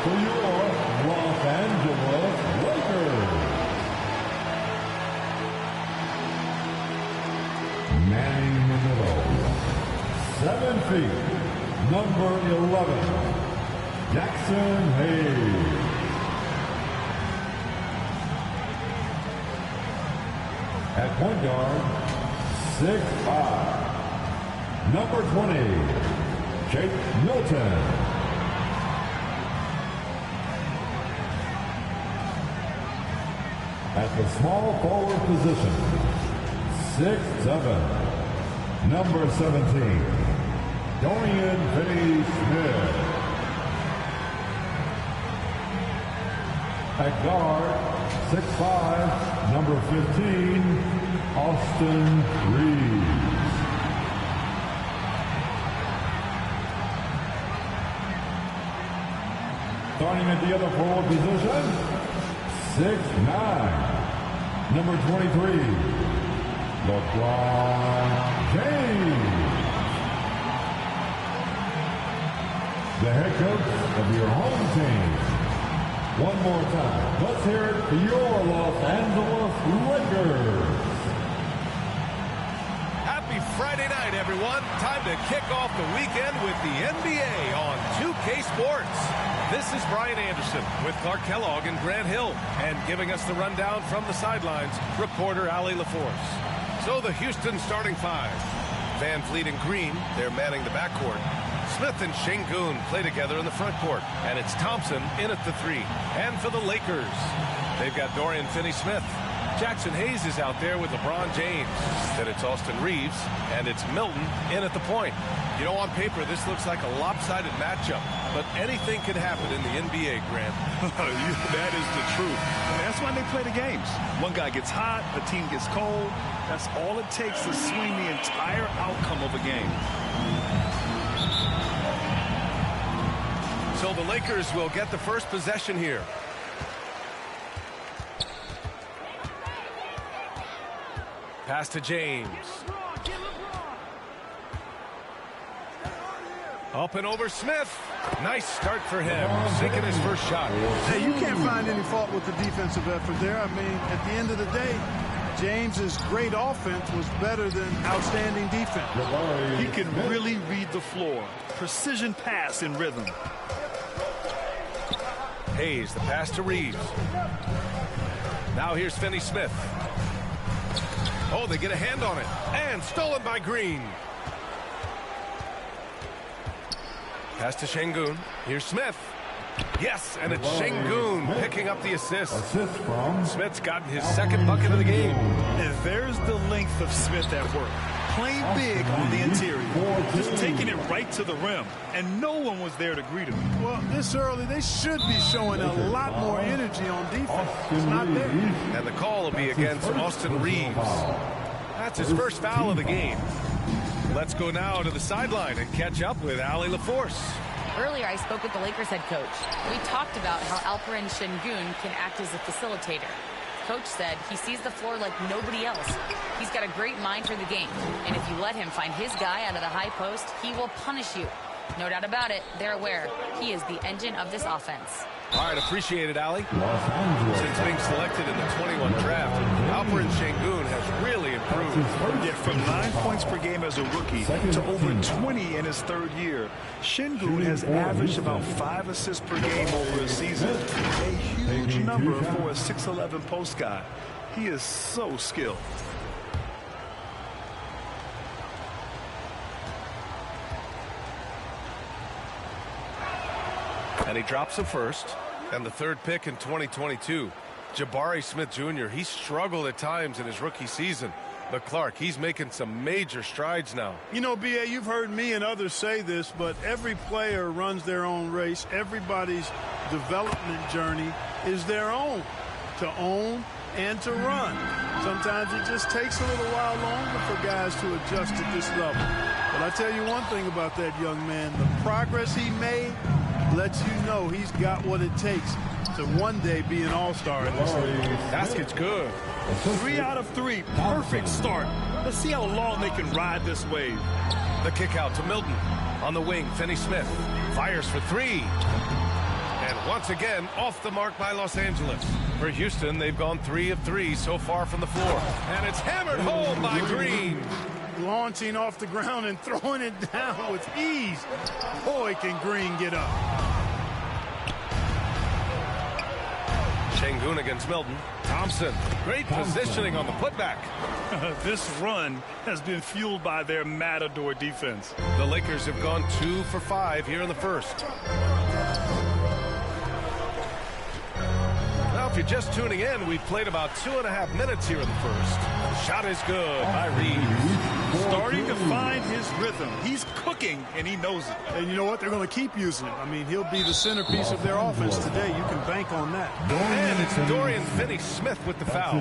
for your Los Angeles Lakers. Manning in the middle, 7 feet, number 11, Jackson Hayes. At point guard, 6'5", number 20, Jake Milton. At the small forward position, 6'7", number 17, Dorian Finney-Smith. At guard, 6'5", number 15, Austin Reeves. Starting at the other forward position, 6'9", number 23, LeBron James. The head coach of your home team. One more time. Let's hear it for your Los Angeles Lakers. Happy Friday night, everyone. Time to kick off the weekend with the NBA on 2K Sports. This is Brian Anderson with Clark Kellogg and Grant Hill. And giving us the rundown from the sidelines, reporter Allie LaForce. So the Houston starting five. Van Vliet and Green, they're manning the backcourt. Smith and Şengün play together in the front court. And it's Thompson in at the 3. And for the Lakers, they've got Dorian Finney-Smith. Jackson Hayes is out there with LeBron James. Then it's Austin Reeves. And it's Milton in at the point. You know, on paper, this looks like a lopsided matchup. But anything can happen in the NBA, Grant. That is the truth. I mean, that's why they play the games. One guy gets hot, a team gets cold. That's all it takes to swing the entire outcome of a game. So the Lakers will get the first possession here. Pass to James. Up and over Smith. Nice start for him, sinking his first shot. Hey, you can't find any fault with the defensive effort there. I mean, at the end of the day, James's great offense was better than outstanding defense. He can really read the floor. Precision pass in rhythm. Hayes, the pass to Reeves. Now here's Finney-Smith. Oh, they get a hand on it. And stolen by Green. Pass to Şengün. Here's Smith. Yes, and it's Şengün picking up the assist. Smith's gotten his second bucket of the game. And there's the length of Smith at work. Playing big on the interior. Just taking it right to the rim. And no one was there to greet him. Well, this early, they should be showing a lot more energy on defense. It's not there. And the call will be against Austin Reeves. That's his first foul of the game. Let's go now to the sideline and catch up with Allie LaForce. Earlier, I spoke with the Lakers head coach. We talked about how Alperen Şengün can act as a facilitator. Coach said he sees the floor like nobody else. He's got a great mind for the game. And if you let him find his guy out of the high post, he will punish you. No doubt about it, they're aware. He is the engine of this offense. All right, appreciate it, Allie. Since being selected in the 21 draft, Alperen Şengün has really improved. Yeah, from 9 points per game as a rookie to over 20 in his third year. Şengün has averaged about 5 assists per game over a season. A huge number for a 6'11" post guy. He is so skilled. And he drops the first. And the third pick in 2022, Jabari Smith Jr., he struggled at times in his rookie season. But Clark, he's making some major strides now. You know, B.A., you've heard me and others say this, but every player runs their own race. Everybody's development journey is their own, to own and to run. Sometimes it just takes a little while longer for guys to adjust at this level. But I tell you one thing about that young man, the progress he made lets you know he's got what it takes to one day be an all-star in this league. Basket's good. 3 out of 3. Perfect start. Let's see how long they can ride this wave. The kick out to Milton. On the wing, Finney-Smith fires for 3. And Once again, off the mark by Los Angeles. For Houston, they've gone 3 of 3 so far from the floor. And it's hammered home by Green. Launching off the ground and throwing it down with ease. Boy, can Green get up. Şengün against Milton. Thompson, great positioning on the putback. This run has been fueled by their Matador defense. The Lakers have gone 2 for 5 here in the first. Now, if you're just tuning in, we've played about 2.5 minutes here in the first. The shot is good by Reeves. Starting to find his rhythm. He's cooking, and he knows it. And you know what? They're going to keep using him. I mean, he'll be the centerpiece of their offense today. You can bank on that. And it's Dorian Finney-Smith with the foul.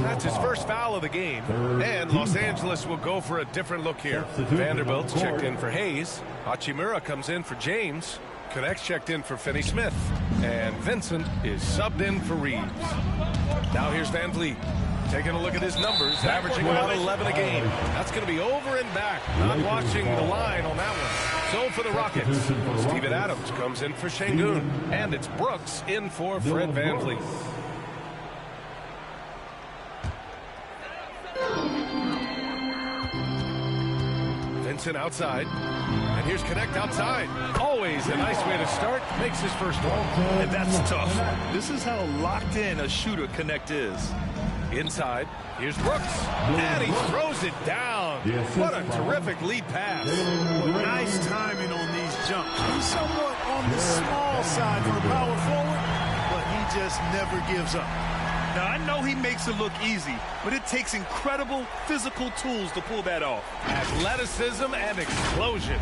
That's his first foul of the game. And Los Angeles will go for a different look here. Vanderbilt's checked in for Hayes. Hachimura comes in for James. Connects checked in for Finney-Smith. And Vincent is subbed in for Reeves. Now here's Van Vliet. Taking a look at his numbers, averaging about 11 a game. That's going to be over and back. Not watching the line on that one. So for the Rockets, Steven Adams comes in for Şengün. And it's Brooks in for Fred Van Vliet. Vincent outside. And here's Connect outside. Always a nice way to start. Makes his first one. And that's tough. This is how locked in a shooter Connect is. Inside, here's Brooks, and he throws it down. What a terrific lead pass. Nice timing on these jumps. He's somewhat on the small side for a power forward, but he just never gives up. Now, I know he makes it look easy, but it takes incredible physical tools to pull that off. Athleticism and explosion.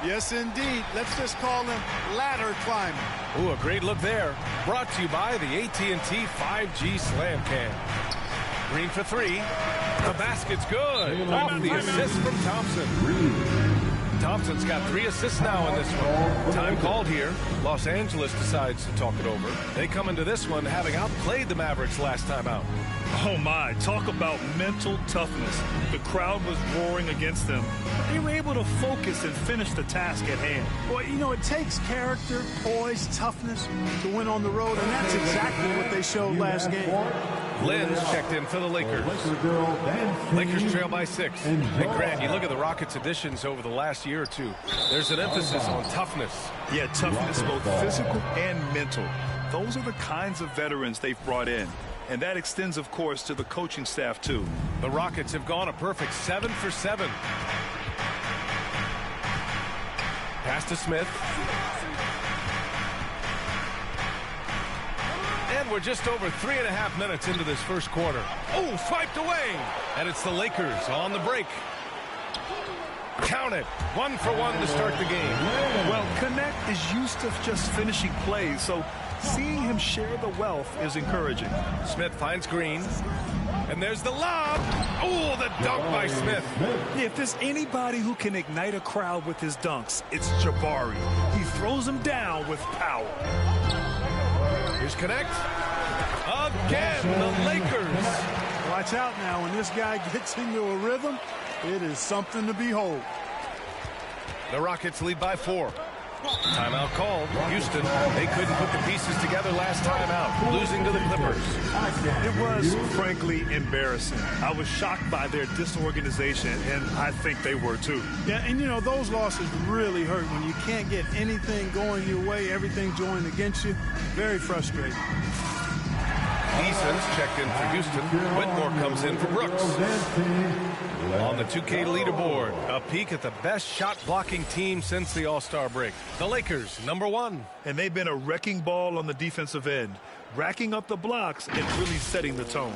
Yes, indeed. Let's just call him ladder climbing. Ooh, a great look there. Brought to you by the AT&T 5G Slam Cam. Green for 3. The basket's good. Off the assist from Thompson. Thompson's got 3 assists now in this one. Time called here. Los Angeles decides to talk it over. They come into this one having outplayed the Mavericks last time out. Oh my, talk about mental toughness. The crowd was roaring against them. They were able to focus and finish the task at hand. Boy, you know, it takes character, poise, toughness to win on the road, and that's exactly what they showed last game. Lynn's checked in for the Lakers. Lakers trail by 6. And Grant, you look at the Rockets' additions over the last year or two. There's an emphasis on toughness. Yeah, toughness, both physical and mental. Those are the kinds of veterans they've brought in. And that extends, of course, to the coaching staff, too. The Rockets have gone a perfect 7 for 7. Pass to Smith. And we're just over 3.5 minutes into this first quarter. Oh, swiped away. And it's the Lakers on the break. Count it. 1 for 1 to start the game. Well, Connect is used to just finishing plays, so seeing him share the wealth is encouraging. Smith finds Green. And there's the lob. Oh, the dunk by Smith. Yeah, if there's anybody who can ignite a crowd with his dunks, it's Jabari. He throws them down with power. Here's Connect. Again, the Lakers. Watch out now. When this guy gets into a rhythm, it is something to behold. The Rockets lead by 4. Timeout called. Houston, they couldn't put the pieces together last time out, losing to the Clippers. It was, frankly, embarrassing. I was shocked by their disorganization, and I think they were, too. Yeah, and, you know, those losses really hurt when you can't get anything going your way, everything's going against you. Very frustrating. Eason's checked in for Houston. Whitmore comes in for Brooks. On the 2K leaderboard, a peek at the best shot-blocking team since the All-Star break. The Lakers, #1. And they've been a wrecking ball on the defensive end, racking up the blocks and really setting the tone.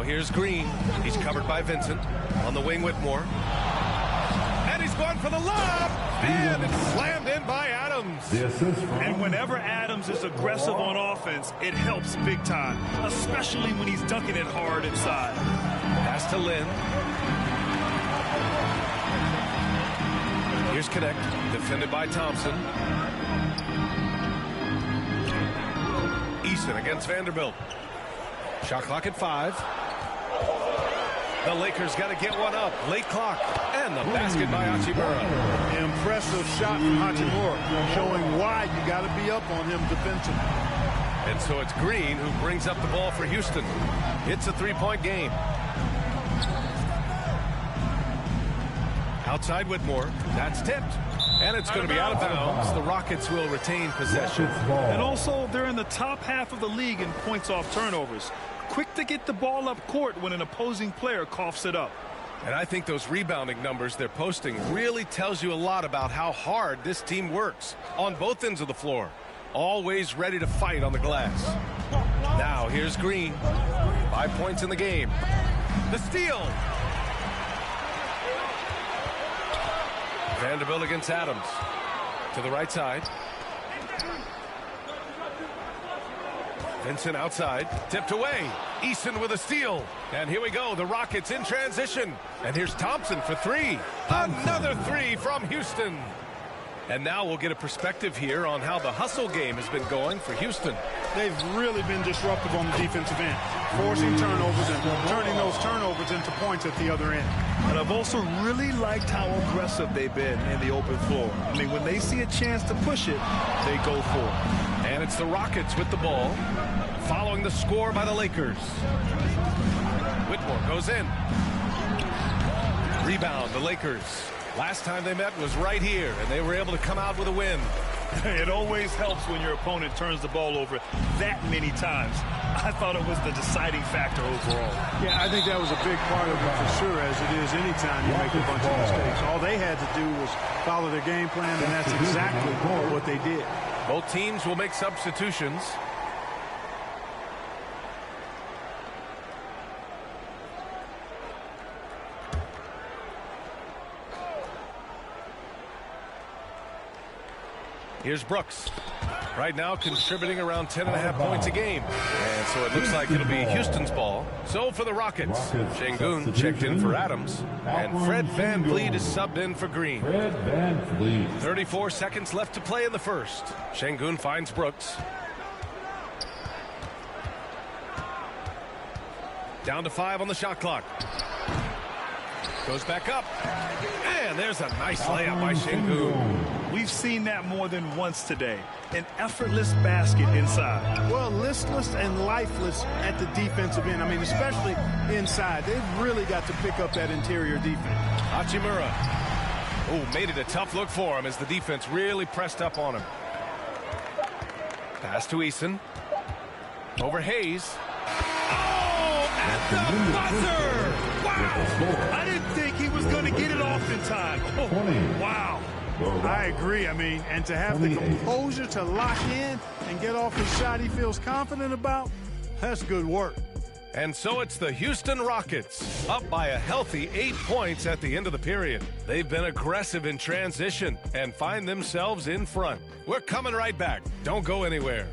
Here's Green. He's covered by Vincent. On the wing, Whitmore. And he's going for the lob. And it's slammed in by Adams. And whenever Adams is aggressive on offense, it helps big time, especially when he's dunking it hard inside. Pass to Lynn. Here's Connect. Defended by Thompson. Houston against Vanderbilt. Shot clock at 5. The Lakers got to get one up. Late clock. And the basket by Hachimura. Impressive shot from Hachimura, showing why you got to be up on him defensively. And so it's Green who brings up the ball for Houston. It's a 3-point game. Outside Whitmore. That's tipped. And it's going to be out of bounds. The Rockets will retain possession. And also, they're in the top half of the league in points off turnovers. Quick to get the ball up court when an opposing player coughs it up. And I think those rebounding numbers they're posting really tells you a lot about how hard this team works on both ends of the floor. Always ready to fight on the glass. Now here's Green. 5 points in the game. The steal. Vanderbilt against Adams. To the right side. Vincent outside. Tipped away. Eason with a steal. And here we go. The Rockets in transition. And here's Thompson for 3. Another 3 from Houston. And now we'll get a perspective here on how the hustle game has been going for Houston. They've really been disruptive on the defensive end, forcing turnovers and turning those turnovers into points at the other end. And I've also really liked how aggressive they've been in the open floor. I mean, when they see a chance to push it, they go for it. And it's the Rockets with the ball, following the score by the Lakers. Whitmore goes in. Rebound, the Lakers. Last time they met was right here, and they were able to come out with a win. It always helps when your opponent turns the ball over that many times. I thought it was the deciding factor overall. Yeah, I think that was a big part of it for sure, as it is anytime you make a bunch of mistakes. All they had to do was follow their game plan, and that's exactly what they did. Both teams will make substitutions. Here's Brooks. Right now contributing around 10.5 points a game. And so it looks like it'll be Houston's ball. So for the Rockets, Şengün checked in for Adams. And Fred VanVleet is subbed in for Green. 34 seconds left to play in the first. Şengün finds Brooks. Down to 5 on the shot clock. Goes back up. And there's a nice layup by Şengün. We've seen that more than once today. An effortless basket inside. Well, listless and lifeless at the defensive end. I mean, especially inside. They've really got to pick up that interior defense. Hachimura. Oh, made it a tough look for him as the defense really pressed up on him. Pass to Eason. Over Hayes. Oh, at the buzzer! Wow! I didn't think he was going to get it off in time. Oh, wow. I agree. I mean, and to have the composure to lock in and get off the shot he feels confident about, that's good work. And so it's the Houston Rockets, up by a healthy 8 points at the end of the period. They've been aggressive in transition and find themselves in front. We're coming right back. Don't go anywhere.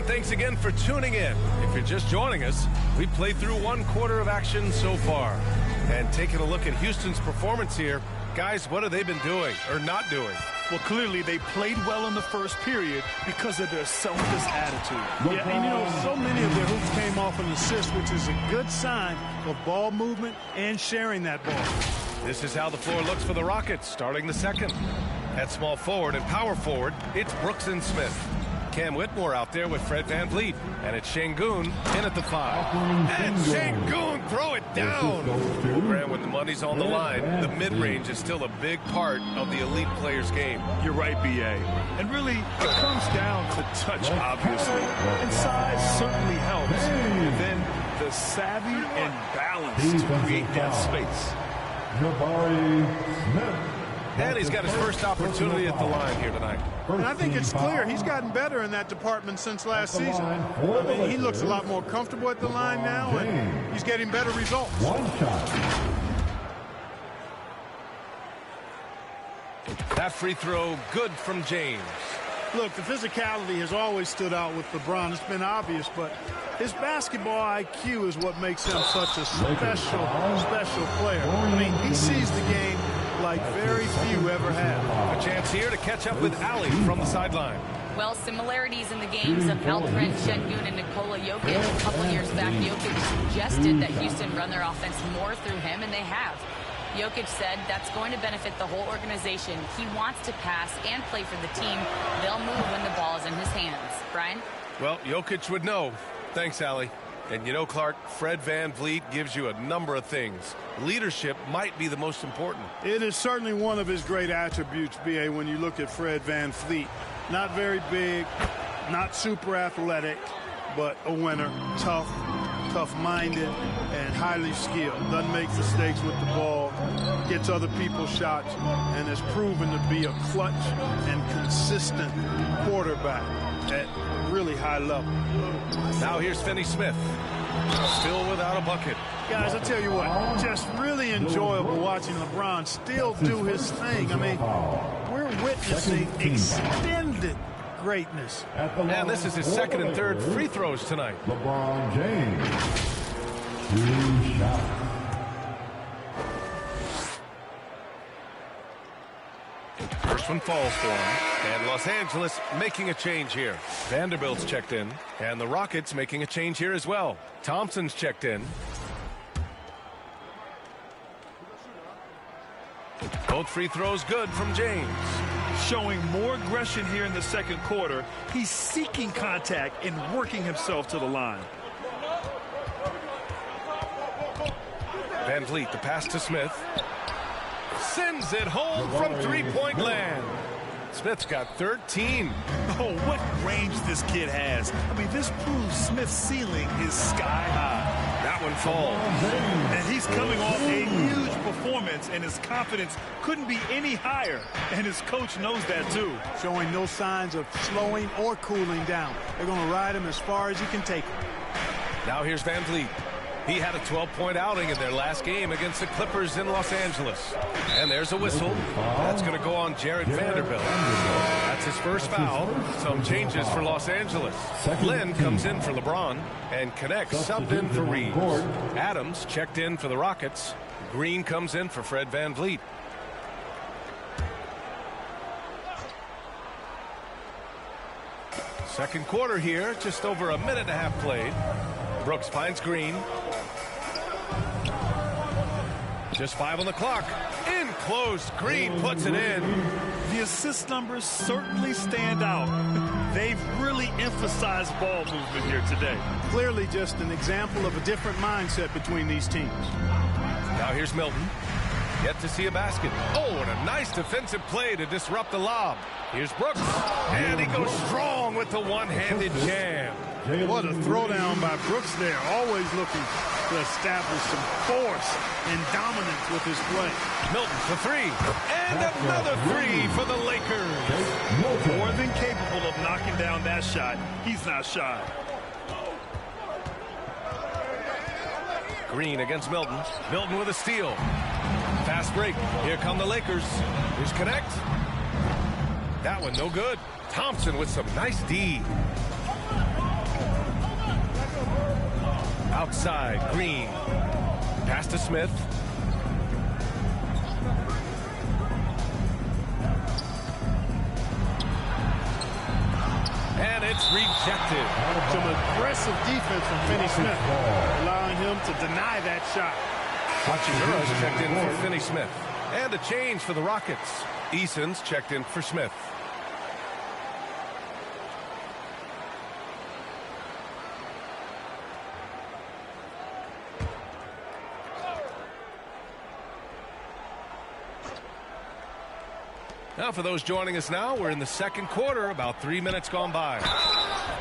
Thanks again for tuning in. If you're just joining us, we've played through 1 quarter of action so far. And taking a look at Houston's performance here, guys, what have they been doing or not doing? Well, clearly they played well in the first period because of their selfless attitude. Yeah, and you know, so many of their hoops came off an assist, which is a good sign of ball movement and sharing that ball. This is how the floor looks for the Rockets starting the second. At small forward and power forward, it's Brooks and Smith. Cam Whitmore out there with Fred VanVleet. And it's Şengün in at the 5. And Şengün throw it down. Grant, when the money's on the line, the mid-range is still a big part of the elite player's game. You're right, B.A. And really, it comes down to touch, obviously. And size certainly helps. And then the savvy and balance to create that space. And he's got his first opportunity at the line here tonight. And I think it's clear he's gotten better in that department since last season. I mean, he looks a lot more comfortable at the line now, and he's getting better results. That free throw good from James. Look, the physicality has always stood out with LeBron. It's been obvious, but his basketball IQ is what makes him such a special player. I mean, he sees the game like very few ever have. A chance here to catch up with Ali from the sideline. Well, similarities in the games of Alperen Şengün and Nikola Jokic. A couple years back, Jokic suggested that Houston run their offense more through him, and they have. Jokic said that's going to benefit the whole organization. He wants to pass and play for the team. They'll move when the ball is in his hands. Brian? Well, Jokic would know. Thanks, Allie. And you know, Clark, Fred VanVleet gives you a number of things. Leadership might be the most important. It is certainly one of his great attributes, B.A., when you look at Fred VanVleet. Not very big, not super athletic, but a winner, tough-minded, and highly skilled. Doesn't make mistakes with the ball, gets other people's shots, and has proven to be a clutch and consistent quarterback at really high level. Now here's Finney Smith, still without a bucket. Guys, I tell you what, just really enjoyable watching LeBron still do his thing. I mean, we're witnessing extended greatness. And this is his second and third free throws tonight. LeBron James. 2 shots. First one falls for him. And Los Angeles making a change here. Vanderbilt's checked in. And the Rockets making a change here as well. Thompson's checked in. Both free throws good from James. Showing more aggression here in the second quarter. He's seeking contact and working himself to the line. VanVleet, the pass to Smith. Sends it home from three-point land. Smith's got 13. Oh, what range this kid has. I mean, this proves Smith's ceiling is sky high. That one falls. And he's coming off a huge performance, and his confidence couldn't be any higher. And his coach knows that, too. Showing no signs of slowing or cooling down. They're going to ride him as far as you can take him. Now here's VanVleet. He had a 12-point outing in their last game against the Clippers in Los Angeles. And there's a whistle. That's going to go on Jared Vanderbilt. That's his first foul. Some changes for Los Angeles. Lynn comes in for LeBron, and Connect subbed in for Reeves. Adams checked in for the Rockets. Green comes in for Fred VanVleet. Second quarter here, just over a minute and a half played. Brooks finds Green. Just 5 on the clock. In close. Green puts it in. The assist numbers certainly stand out. They've really emphasized ball movement here today. Clearly just an example of a different mindset between these teams. Now here's Milton. Yet to see a basket. Oh, and a nice defensive play to disrupt the lob. Here's Brooks. And he goes strong with the one-handed jam. What a throwdown by Brooks there. Always looking to establish some force and dominance with his play. Milton for 3. And another 3 for the Lakers. More than capable of knocking down that shot. He's not shy. Green against Milton. Milton with a steal. Fast break. Here come the Lakers. Here's Connect. That one no good. Thompson with some nice D. Outside, Green. Pass to Smith. And it's rejected. Some aggressive defense from Finney Smith, allowing him to deny that shot. Hachimura's checked in for Finney Smith. And a change for the Rockets. Eason's checked in for Smith. Now for those joining us now, we're in the second quarter, about 3 minutes gone by.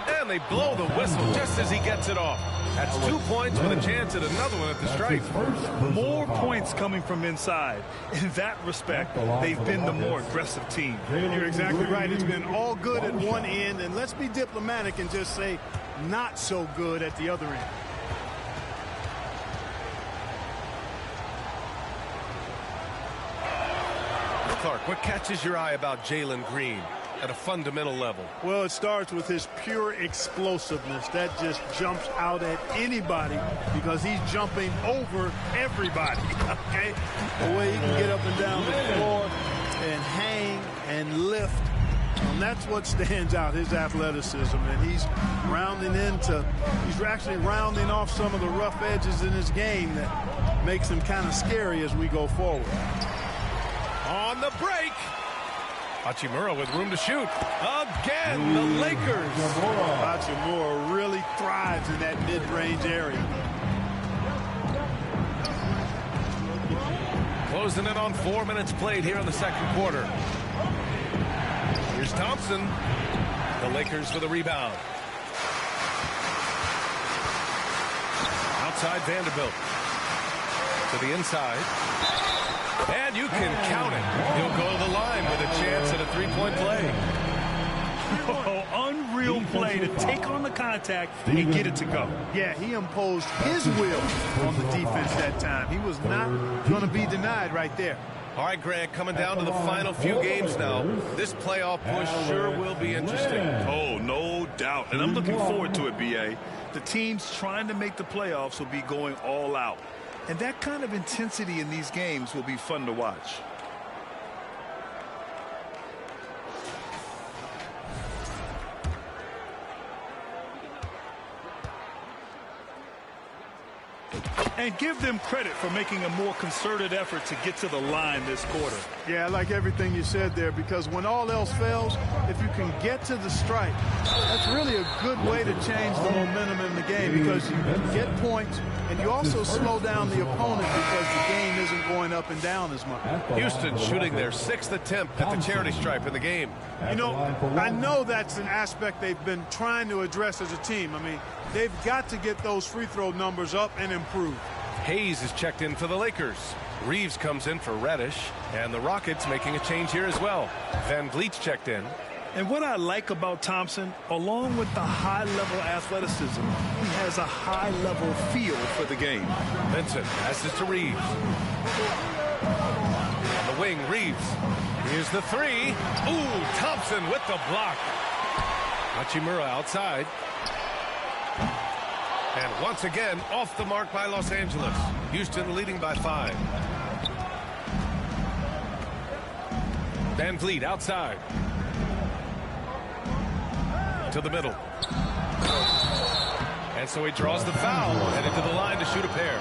And they blow the whistle just as he gets it off. That's 2 points with a chance at another one at the stripe. More points coming from inside. In that respect, they've been the more aggressive team. You're exactly right. It's been all good at one end, and let's be diplomatic and just say not so good at the other end. Clark, what catches your eye about Jalen Green? at a fundamental level? Well, it starts with his pure explosiveness. That just jumps out at anybody because he's jumping over everybody, okay? The way he can get up and down the floor and hang and lift. And that's what stands out, his athleticism. And he's actually rounding off some of the rough edges in his game that makes him kind of scary as we go forward. On the break. Hachimura with room to shoot. Again, the Lakers. Hachimura really thrives in that mid-range area. Closing in on 4 minutes played here in the second quarter. Here's Thompson. The Lakers for the rebound. Outside Vanderbilt. To the inside. And you can count it. He'll go to the line with a chance at a three-point play. Oh, unreal play to take on the contact and get it to go. Yeah, he imposed his will on the defense that time. He was not going to be denied right there. All right, Greg, coming down to the final few games now. This playoff push sure will be interesting. Oh, no doubt. And I'm looking forward to it, B.A. The teams trying to make the playoffs will be going all out. And that kind of intensity in these games will be fun to watch. And give them credit for making a more concerted effort to get to the line this quarter. Yeah, I like everything you said there, because when all else fails, if you can get to the stripe, that's really a good way to change the momentum in the game, because you get points and you also slow down the opponent because the game isn't going up and down as much. Houston shooting their 6th attempt at the charity stripe in the game. You know, I know that's an aspect they've been trying to address as a team. I mean, they've got to get those free throw numbers up and improve. Hayes is checked in for the Lakers. Reeves comes in for Reddish, and the Rockets making a change here as well. Van Vliet's checked in. And what I like about Thompson, along with the high-level athleticism, he has a high-level feel for the game. Vincent passes to Reeves. On the wing, Reeves. Here's the three. Ooh, Thompson with the block. Hachimura outside. And once again, off the mark by Los Angeles. Houston leading by 5. Van Vliet outside. To the middle. And so he draws the foul, headed to the line to shoot a pair.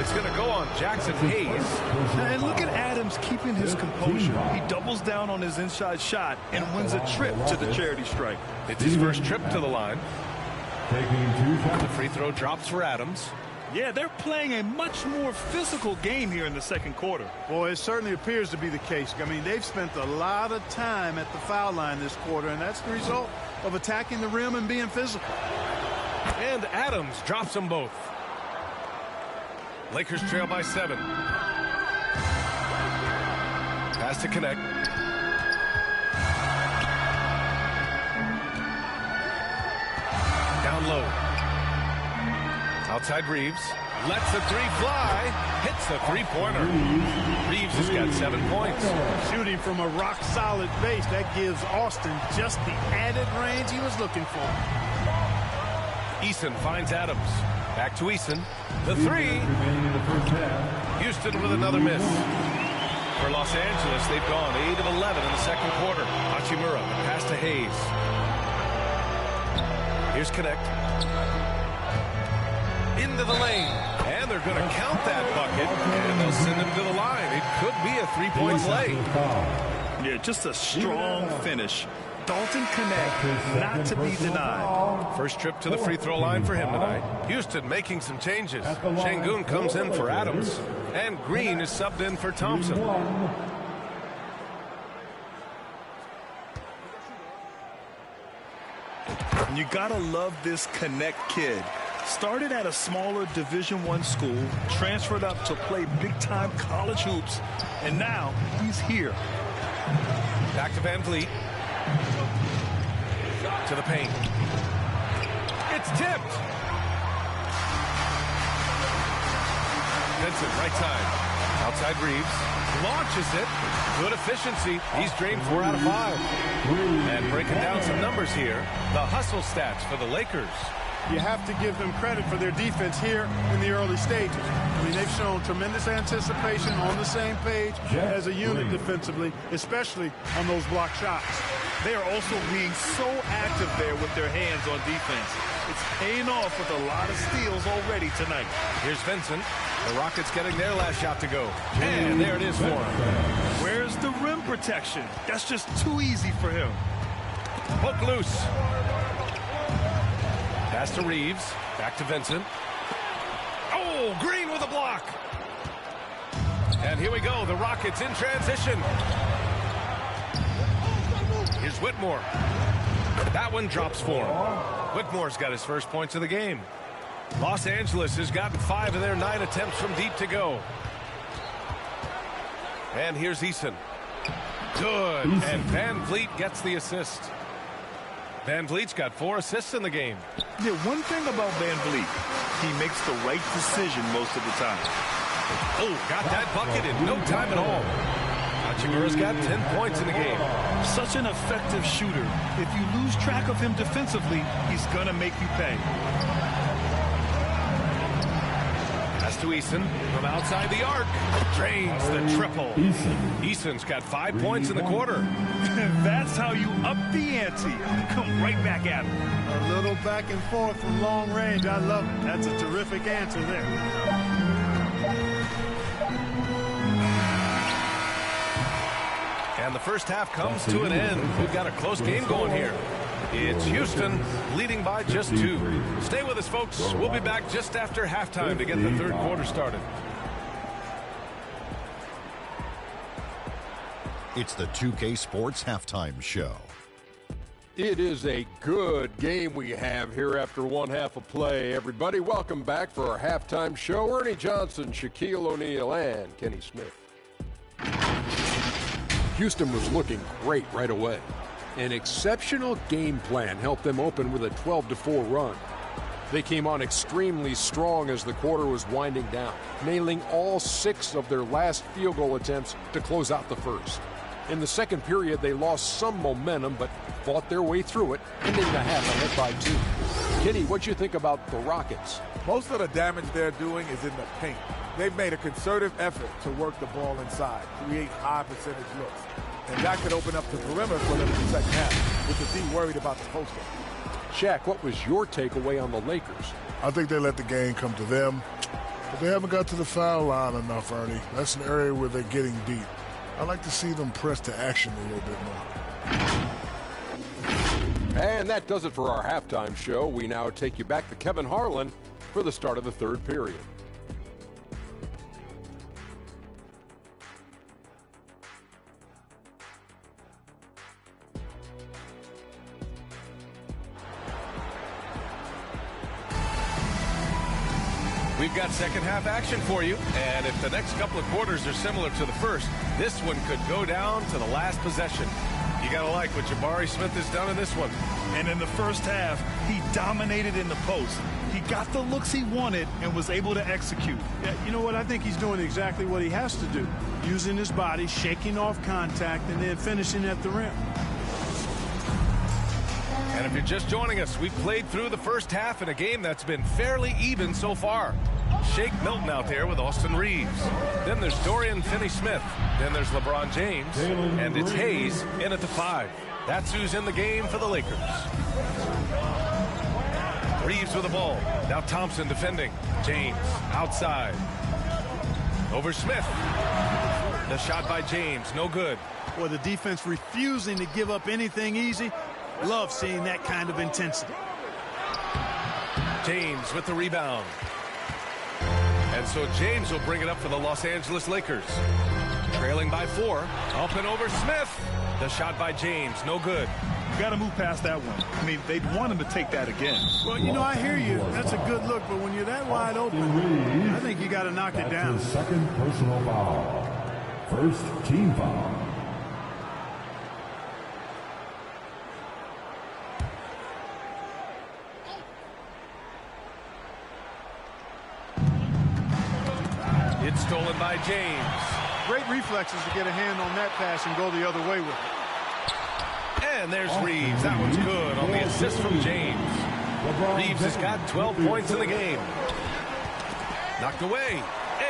It's going to go on Jackson Hayes. And look at Adams keeping his composure. He doubles down on his inside shot and wins a trip to the charity stripe. It's his first trip to the line. The free throw drops for Adams. Yeah, they're playing a much more physical game here in the second quarter. Boy, it certainly appears to be the case. I mean, they've spent a lot of time at the foul line this quarter, and that's the result of attacking the rim and being physical. And Adams drops them both. Lakers trail by 7. Pass to connect. Down low. Outside Reeves. Lets the three fly. Hits the three-pointer. Reeves has got 7 points. Shooting from a rock-solid base, that gives Austin just the added range he was looking for. Eason finds Adams. Back to Eason. The three. Houston with another miss. For Los Angeles, they've gone 8 of 11 in the second quarter. Hachimura, pass to Hayes. Here's Connect. Into the lane. And they're going to count that bucket. And they'll send him to the line. It could be a three-point play. Yeah, just a strong finish. Dalton Connect, not to be denied. First trip to the free throw line for him tonight. Houston making some changes. Şengün comes in for Adams. And Green is subbed in for Thompson. And you gotta love this Connect kid. Started at a smaller Division I school, transferred up to play big-time college hoops, and now he's here. Back to Van Vliet. To the paint. It's tipped. Vincent, right side. Outside Reeves. Launches it. Good efficiency. He's drained 4 out of 5. And breaking down some numbers here, the hustle stats for the Lakers. You have to give them credit for their defense here in the early stages. I mean, they've shown tremendous anticipation, on the same page as a unit defensively, especially on those block shots. They are also being so active there with their hands on defense. It's paying off with a lot of steals already tonight. Here's Vincent. The Rockets getting their last shot to go. And there it is for him. Where's the rim protection? That's just too easy for him. Hook loose. Pass to Reeves. Back to Vincent. Oh, Green with a block. And here we go. The Rockets in transition. Here's Whitmore. That one drops for him. Whitmore's got his first points of the game. Los Angeles has gotten 5 of their 9 attempts from deep to go. And here's Eason. Good. And Van Vliet gets the assist. Van Vliet's got 4 assists in the game. Yeah, one thing about Van Vliet, he makes the right decision most of the time. Oh, got that bucket in no time at all. Hachimura's got 10 points in the game. Such an effective shooter. If you lose track of him defensively, he's going to make you pay. Pass to Eason from outside the arc. Drains the triple. Eason's got 5 points in the quarter. That's how you up the ante. Come right back at him. A little back and forth from long range. I love it. That's a terrific answer there. And the first half comes to an end. We've got a close game going here. It's Houston leading by just 2. Stay with us, folks. We'll be back just after halftime to get the third quarter started. It's the 2K Sports Halftime Show. It is a good game we have here after one half of play. Everybody, welcome back for our halftime show. Ernie Johnson, Shaquille O'Neal, and Kenny Smith. Houston was looking great right away. An exceptional game plan helped them open with a 12-4 run. They came on extremely strong as the quarter was winding down, nailing all 6 of their last field goal attempts to close out the first. In the second period, they lost some momentum, but fought their way through it, ending the half ahead by 2. Kenny, what'd you think about the Rockets? Most of the damage they're doing is in the paint. They've made a concerted effort to work the ball inside, create high percentage looks. And that could open up the perimeter for them in the second half, with the D worried about the post game. Shaq, what was your takeaway on the Lakers? I think they let the game come to them, but they haven't got to the foul line enough, Ernie. That's an area where they're getting beat. I'd like to see them press to action a little bit more. And that does it for our halftime show. We now take you back to Kevin Harlan for the start of the third period. We've got second half action for you, and if the next couple of quarters are similar to the first, this one could go down to the last possession. You gotta like what Jabari Smith has done in this one. And in the first half, he dominated in the post. He got the looks he wanted and was able to execute. Yeah, you know what? I think he's doing exactly what he has to do. Using his body, shaking off contact, and then finishing at the rim. And if you're just joining us, we've played through the first half in a game that's been fairly even so far. Shake Milton out there with Austin Reeves. Then there's Dorian Finney-Smith. Then there's LeBron James. And it's Hayes in at the 5. That's who's in the game for the Lakers. Reeves with the ball. Now Thompson defending. James outside. Over Smith. The shot by James, no good. Boy, the defense refusing to give up anything easy. Love seeing that kind of intensity. James with the rebound. And so James will bring it up for the Los Angeles Lakers. Trailing by 4. Up and over Smith. The shot by James, no good. You got to move past that one. I mean, they'd want him to take that again. Well, you know, I hear you. That's a good look, but when you're that wide open, I think you got to knock it down. That's his second personal foul. First team foul. It's stolen by James. Great reflexes to get a hand on that pass and go the other way with it. And there's Reeves. That one's good on the assist from James. Reeves has got 12 points in the game. Knocked away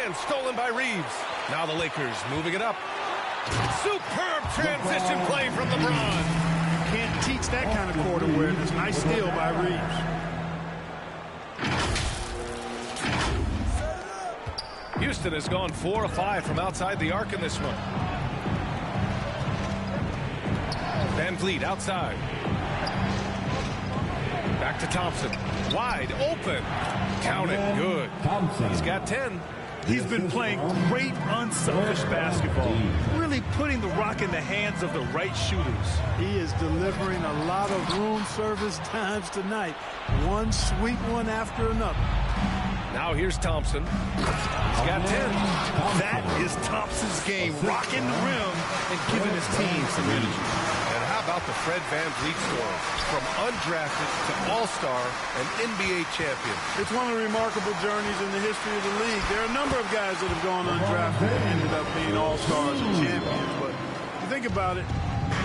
and stolen by Reeves. Now the Lakers moving it up. Superb transition play from LeBron. Can't teach that kind of court awareness. Nice steal by Reeves. Houston has gone 4 of 5 from outside the arc in this one. Van Vliet outside. Back to Thompson. Wide open. Count it. Good. He's got 10. He's been playing great, unselfish basketball. Really putting the rock in the hands of the right shooters. He is delivering a lot of room service times tonight. One sweet one after another. Now here's Thompson. He's got 10. That is Thompson's game, rocking the rim and giving his team some energy. And how about the Fred Van Vliet story? From undrafted to all-star and NBA champion. It's one of the remarkable journeys in the history of the league. There are a number of guys that have gone undrafted and ended up being all-stars and champions. But you think about it,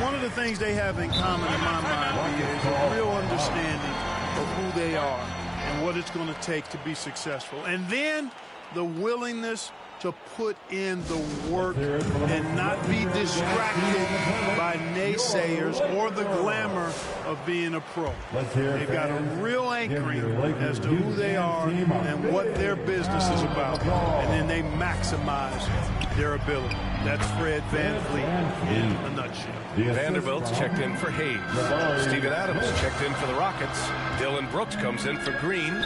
one of the things they have in common in my mind is a real understanding of who they are and what it's going to take to be successful. And then the willingness to put in the work and not be distracted by naysayers or the glamour of being a pro. They've got a real anchoring as to who they are and what their business is about. And then they maximize their ability. That's Fred Van Vliet in a nutshell. Vanderbilt's checked in for Hayes. Steven Adams checked in for the Rockets. Dylan Brooks comes in for Green.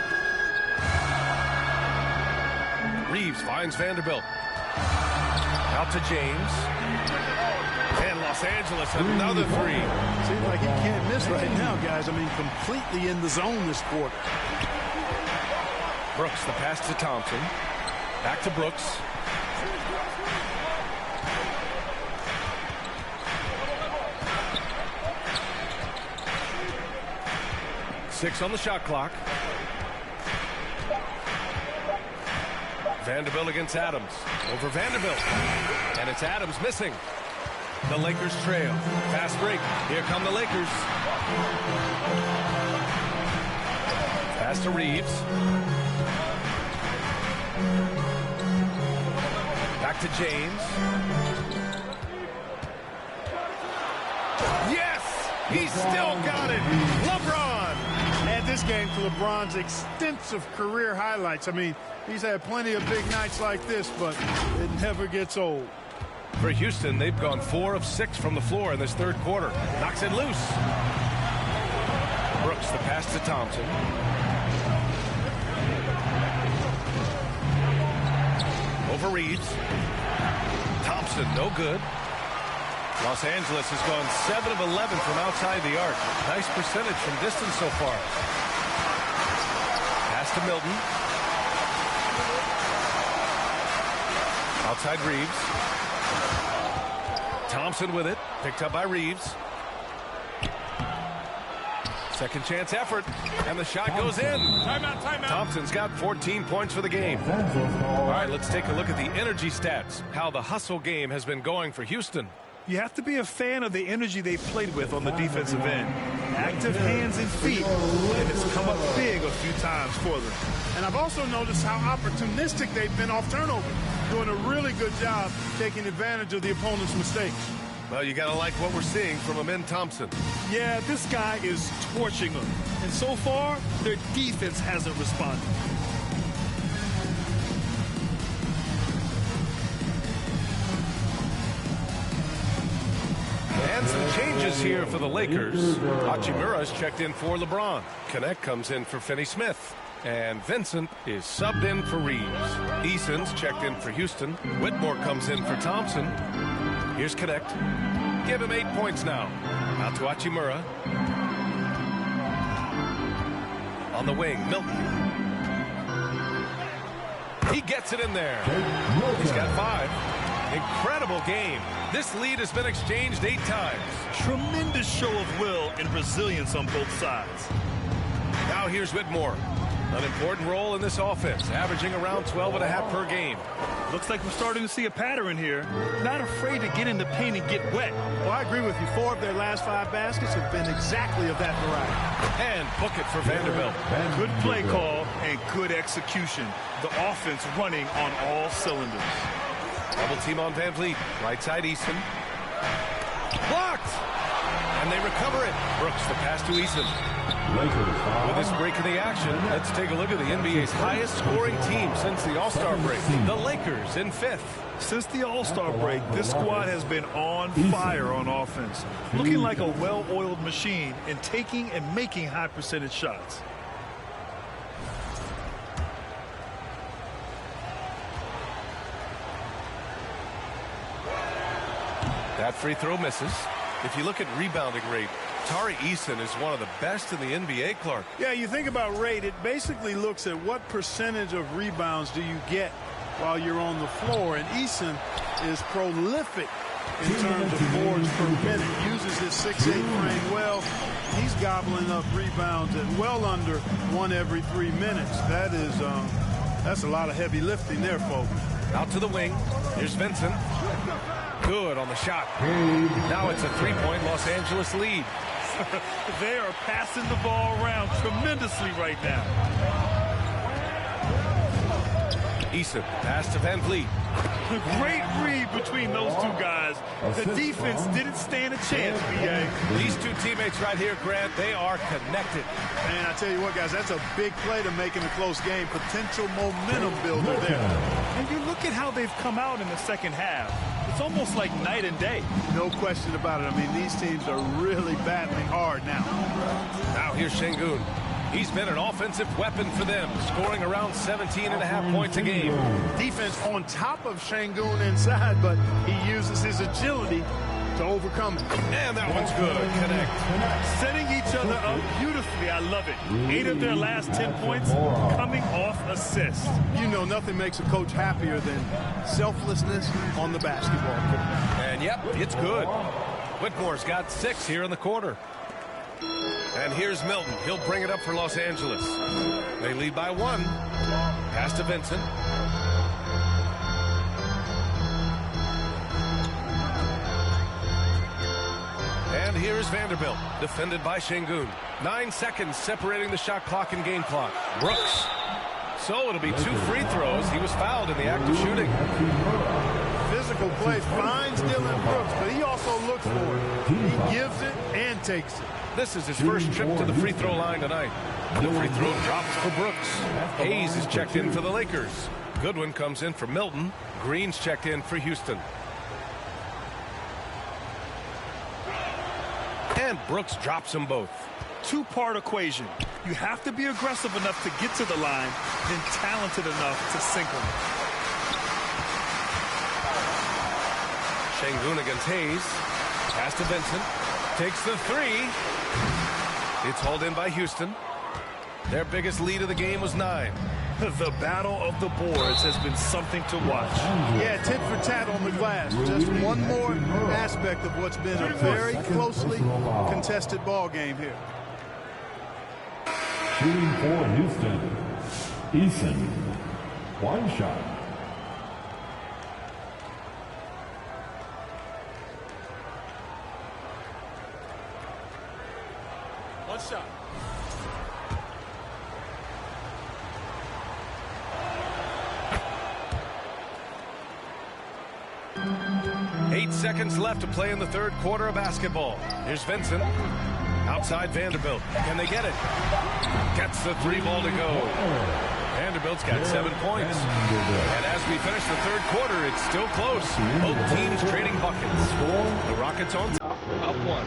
Reeves finds Vanderbilt. Out to James. And Los Angeles another three. Seems like he can't miss right now, guys. I mean, completely in the zone this quarter. Brooks, the pass to Thompson. Back to Brooks. Six on the shot clock. Vanderbilt against Adams. Over Vanderbilt. And it's Adams missing. The Lakers trail. Fast break. Here come the Lakers. Pass to Reeves. Back to James. Yes! He's still got it. LeBron. Add this game to LeBron's extensive career highlights. I mean, he's had plenty of big nights like this, but it never gets old. For Houston, they've gone 4 of 6 from the floor in this third quarter. Knocks it loose. Brooks, the pass to Thompson. Over Reeves. Thompson, no good. Los Angeles has gone 7 of 11 from outside the arc. Nice percentage from distance so far. Pass to Milton. Outside Reeves. Thompson with it. Picked up by Reeves. Second chance effort. And the shot goes in. Timeout, timeout. Thompson's got 14 points for the game. All right, let's take a look at the energy stats. How the hustle game has been going for Houston. You have to be a fan of the energy they've played with on the defensive end. Active hands and feet, and it's come up big a few times for them. And I've also noticed how opportunistic they've been off turnover, doing a really good job taking advantage of the opponent's mistakes. Well, you got to like what we're seeing from Amin Thompson. Yeah, this guy is torching them. And so far, their defense hasn't responded. And some changes here for the Lakers. Hachimura's checked in for LeBron. Connect comes in for Finney-Smith. And Vincent is subbed in for Reeves. Eason's checked in for Houston. Whitmore comes in for Thompson. Here's Connect. Give him 8 points now. Out to Hachimura. On the wing, Milton. He gets it in there. He's got 5. Incredible game. This lead has been exchanged 8 times. Tremendous show of will and resilience on both sides. Now here's Whitmore. An important role in this offense, averaging around 12.5 per game. Looks like we're starting to see a pattern here. Not afraid to get in the paint and get wet. Well, I agree with you. 4 of their last 5 baskets have been exactly of that variety. And book it for Vanderbilt. Good play call and good execution. The offense running on all cylinders. Double team on Van Vliet. Right side Eason. Blocked! And they recover it. Brooks the pass to Eason. With this break in the action, let's take a look at the NBA's highest scoring team since the All-Star break. The Lakers in 5th. Since the All-Star break, this squad has been on fire on offense. Looking like a well-oiled machine and taking and making high percentage shots. That free throw misses. If you look at rebounding rate, Tari Eason is one of the best in the NBA, Clark. Yeah, you think about rate, it basically looks at what percentage of rebounds do you get while you're on the floor. And Eason is prolific in terms of boards per minute. Uses his 6'8" frame well. He's gobbling up rebounds at well under 1 every 3 minutes. That's a lot of heavy lifting there, folks. Out to the wing. Here's Vincent. Good on the shot. Now it's a 3-point Los Angeles lead. They are passing the ball around tremendously right now. Eason, pass to Van Vliet. The great read between those two guys. The defense didn't stand a chance, B.A. These two teammates right here, Grant, they are connected. Man, I tell you what, guys, that's a big play to make in a close game. Potential momentum builder there. And you look at how they've come out in the second half. It's almost like night and day. No question about it. I mean, these teams are really battling hard now. Now here's Şengün. He's been an offensive weapon for them, scoring around 17.5 points a game. Defense on top of Şengün inside, but he uses his agility to overcome it. And that one's good. Connect. Setting each other up beautifully. I love it. 8 of their last 10 points coming off assists. You know, nothing makes a coach happier than selflessness on the basketball court. And yep, it's good. Whitmore's got 6 here in the quarter. And here's Milton. He'll bring it up for Los Angeles. They lead by 1. Pass to Vincent. And here's Vanderbilt, defended by Şengün. 9 seconds separating the shot clock and game clock. Brooks. So it'll be 2 free throws. He was fouled in the act of shooting. Physical play finds Dylan Brooks, but he also looks for it. He gives it and takes it. This is his first trip to the free throw line tonight. The free throw drops for Brooks. Hayes is checked in for the Lakers. Goodwin comes in for Milton. Green's checked in for Houston. And Brooks drops them both. 2-part equation. You have to be aggressive enough to get to the line, then talented enough to sink them. Şengün against Hayes. Pass to Vincent. Takes the 3. It's hauled in by Houston. Their biggest lead of the game was 9. The battle of the boards has been something to watch. Yeah, tit for tat on the glass. Just one more aspect of what's been a very closely contested ball game here. Shooting for Houston, Eason. 1 shot. One shot. Eight seconds left to play in the third quarter of basketball. Here's Vincent. Outside Vanderbilt. Can they get it? Gets the 3 ball to go. Vanderbilt's got 7 points. And as we finish the third quarter, it's still close. Both teams trading buckets. The Rockets on top, up 1.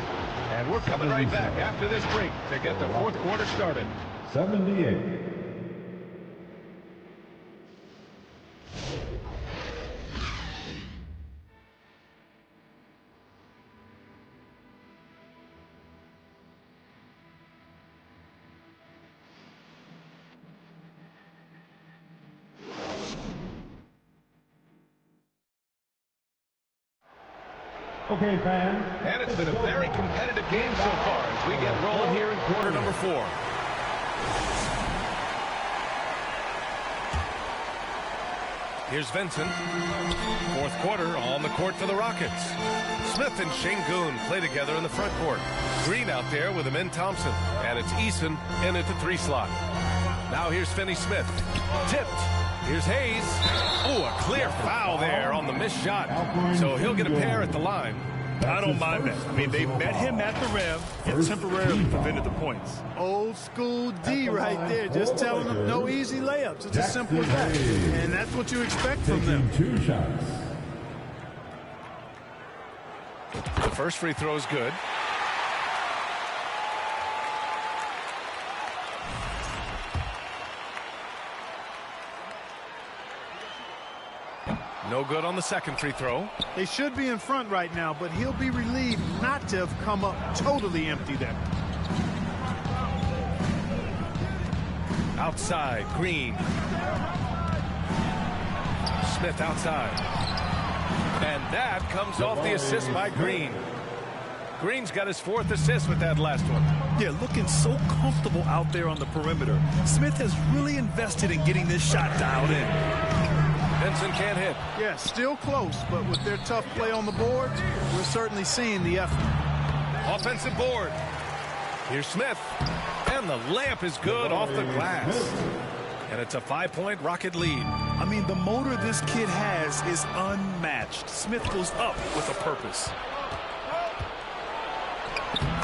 And we're coming right back after this break to get the fourth quarter started. 78. Okay, fans. And it's been a very competitive game so far as we get rolling here in quarter number 4. Here's Vincent. Fourth quarter on the court for the Rockets. Smith and Şengün play together in the front court. Green out there with Amin Thompson. And it's Eason in at the 3 slot. Now here's Finney-Smith. Tipped. Here's Hayes. Oh, a clear foul there on the missed shot. So he'll get a pair at the line. I don't mind that. I mean, they met him at the rim and temporarily prevented the points. Old school D right there, just telling them no easy layups. It's as simple as that. And that's what you expect from them. 2 shots. The first free throw is good. No good on the second free throw. They should be in front right now, but he'll be relieved not to have come up totally empty there. Outside, Green. Smith outside. And that comes off the assist by Green. Green's got his 4th assist with that last one. Yeah, looking so comfortable out there on the perimeter. Smith has really invested in getting this shot dialed in. Vincent can't hit. Yeah, still close, but with their tough play on the board, we're certainly seeing the effort. Offensive board. Here's Smith. And the layup is good off the glass. And it's a 5-point Rocket lead. I mean, the motor this kid has is unmatched. Smith goes up with a purpose.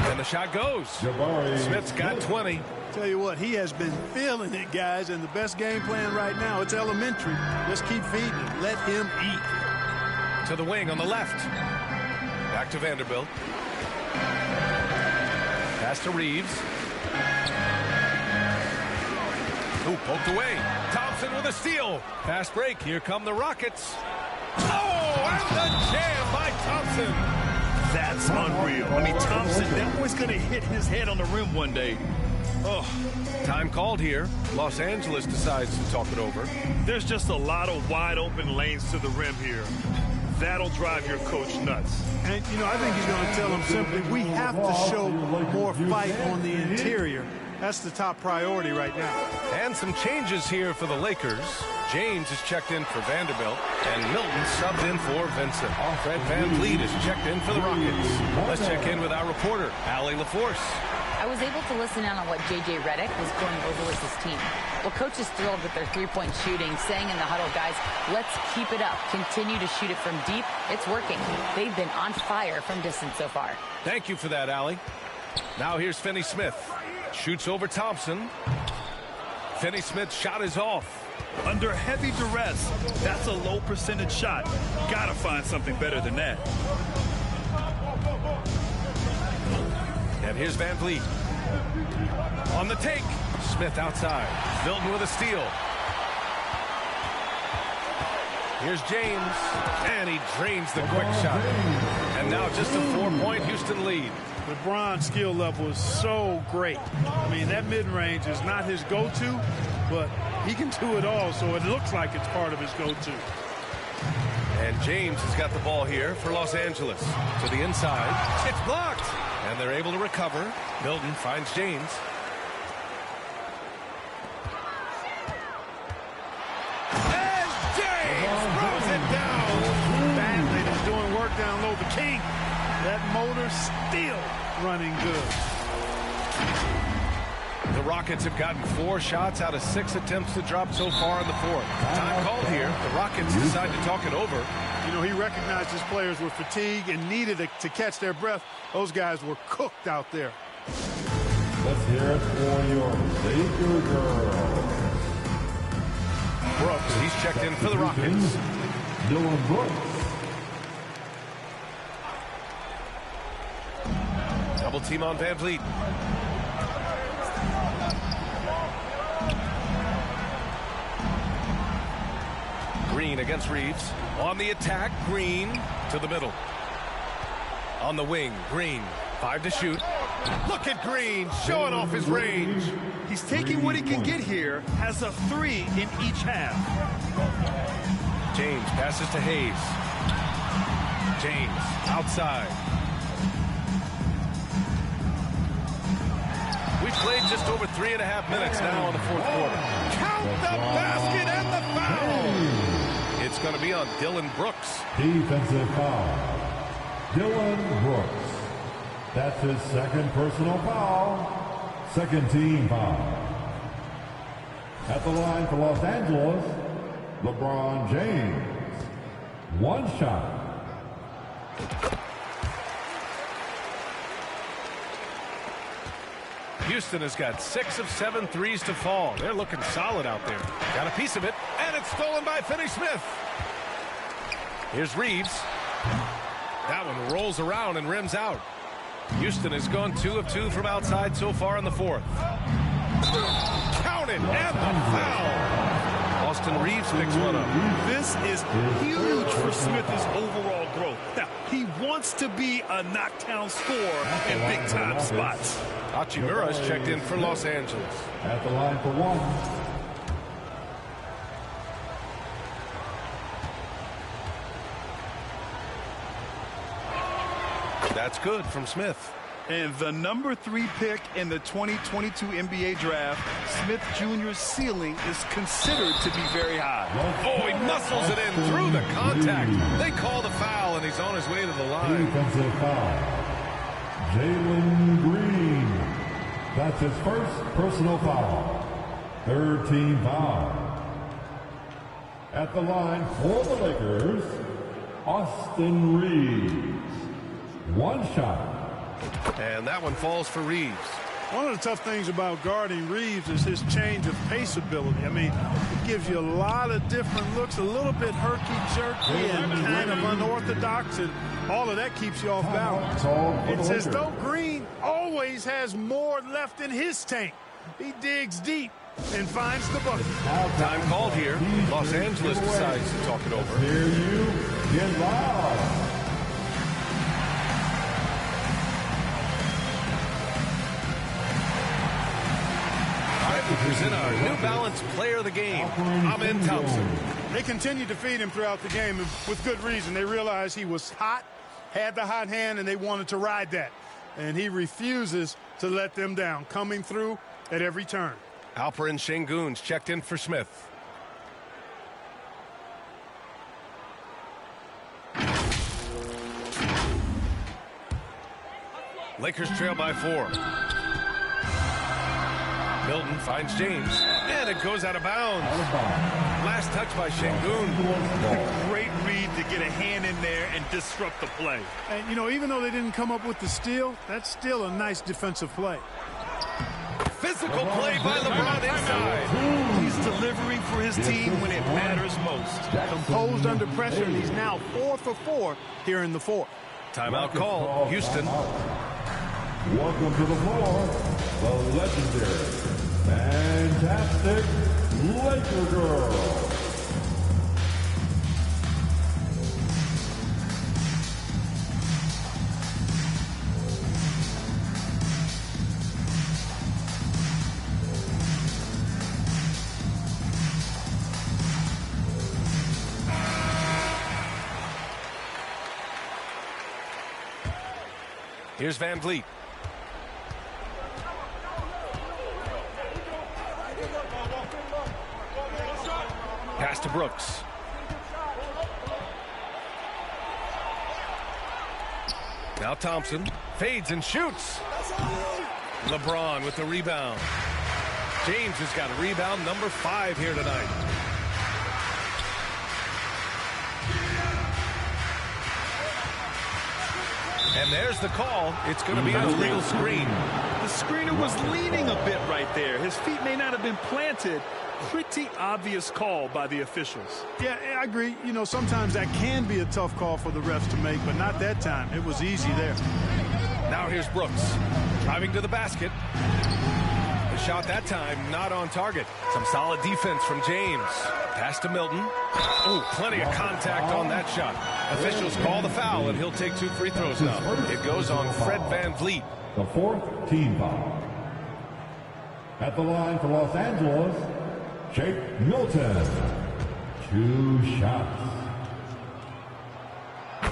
And the shot goes. Smith's got 20. Tell you what, he has been feeling it, guys, and the best game plan right now, it's elementary. Just keep feeding him. Let him eat. To the wing on the left. Back to Vanderbilt. Pass to Reeves. Ooh, poked away. Thompson with a steal. Fast break. Here come the Rockets. Oh, and the jam by Thompson. That's unreal. I mean, Thompson, that was going to hit his head on the rim one day. Oh, time called here. Los Angeles decides to talk it over. There's just a lot of wide open lanes to the rim here. That'll drive your coach nuts. And, you know, I think he's going to tell them simply, we have to show more fight on the interior. That's the top priority right now. And some changes here for the Lakers. James is checked in for Vanderbilt, and Milton subbed in for Vincent. Fred VanVleet is checked in for the Rockets. Let's check in with our reporter, Allie LaForce. I was able to listen in on what J.J. Redick was going over with his team. Well, coach is thrilled with their 3-point shooting, saying in the huddle, guys, let's keep it up. Continue to shoot it from deep. It's working. They've been on fire from distance so far. Thank you for that, Allie. Now here's Finney-Smith. Shoots over Thompson. Finney-Smith's shot is off. Under heavy duress, that's a low percentage shot. Gotta find something better than that. And here's VanVleet. On the take. Smith outside. Milton with a steal. Here's James. And he drains the quick shot. And now just a 4-point Houston lead. LeBron's skill level is so great. I mean, that mid-range is not his go-to, but he can do it all, so it looks like it's part of his go-to. And James has got the ball here for Los Angeles. To the inside. It's blocked. And they're able to recover. Milton finds James. And James throws it down. Bandit is doing work down low. The King, that motor still running good. The Rockets have gotten 4 shots out of 6 attempts to drop so far in the 4th. Time called here. The Rockets decide to talk it over. You know, he recognized his players were fatigued and needed to catch their breath. Those guys were cooked out there. Let's hear it for your Laker girls. Brooks, he's checked in for the Rockets. Dylan Brooks. Double team on VanVleet. Green against Reeves. On the attack, Green to the middle. On the wing, Green. 5 to shoot. Look at Green showing off his range. He's taking what he can get here, has a 3 in each half. James passes to Hayes. James outside. We've played just over 3.5 minutes now in the 4th quarter. Count the basket and the foul. be on Dylan Brooks. Defensive foul. Dylan Brooks. That's his second personal foul. Second team foul. At the line for Los Angeles, LeBron James. One shot. Houston has got 6 of 7 threes to fall. They're looking solid out there. Got a piece of it, and it's stolen by Finney-Smith. Here's Reeves. That one rolls around and rims out. Houston has gone 2 of 2 from outside so far in the fourth. Counted, and the foul. Austin Reeves picks one up. This is huge for Smith's overall growth. Now, he wants to be a knockdown scorer in big-time spots. Hachimura is checked in for Los Angeles. At the line for one. That's good from Smith. And the number 3 pick in the 2022 NBA draft, Smith Jr.'s ceiling is considered to be very high. Oh, he muscles it in through the contact. They call the foul, and he's on his way to the line. Defensive foul. Jalen Green. That's his first personal foul. Third team foul. At the line for the Lakers, Austin Reeves. One shot. And that one falls for Reeves. One of the tough things about guarding Reeves is his change of pace ability. I mean, it gives you a lot of different looks, a little bit herky-jerky and kind of unorthodox, and all of that keeps you off balance. It's as though Green always has more left in his tank. He digs deep and finds the bucket. Time called here. Los Angeles decides to talk it over. Hear you get loud. We present our New Balance Player of the Game, Amin Thompson. They continued to feed him throughout the game, and with good reason. They realized he was hot, had the hot hand, and they wanted to ride that. And he refuses to let them down, coming through at every turn. Alperen Şengün's checked in for Smith. Lakers trail by 4. Milton finds James, and it goes out of bounds. Last touch by Şengün. Great read to get a hand in there and disrupt the play. And, you know, even though they didn't come up with the steal, that's still a nice defensive play. Physical play by LeBron inside. He's delivering for his team when it matters most. Composed under pressure, and he's now 4 for 4 here in the fourth. Timeout call, Houston. Welcome to the floor, the legendary, fantastic Laker girl. Here's Van Vliet. Pass to Brooks. Now Thompson fades and shoots. LeBron with the rebound. James has got a rebound number 5 here tonight. And there's the call. It's going to be an illegal screen. The screener was leaning a bit right there. His feet may not have been planted. Pretty obvious call by the officials. Yeah, I agree. You know, sometimes that can be a tough call for the refs to make, but not that time. It was easy there. Now here's Brooks. Driving to the basket. The shot that time not on target. Some solid defense from James. Pass to Milton. Oh, plenty of contact on that shot. Officials call the foul, and he'll take 2 free throws now. It goes on Fred Van Vliet. The 4th team foul. At the line for Los Angeles, Shake Milton. 2 shots.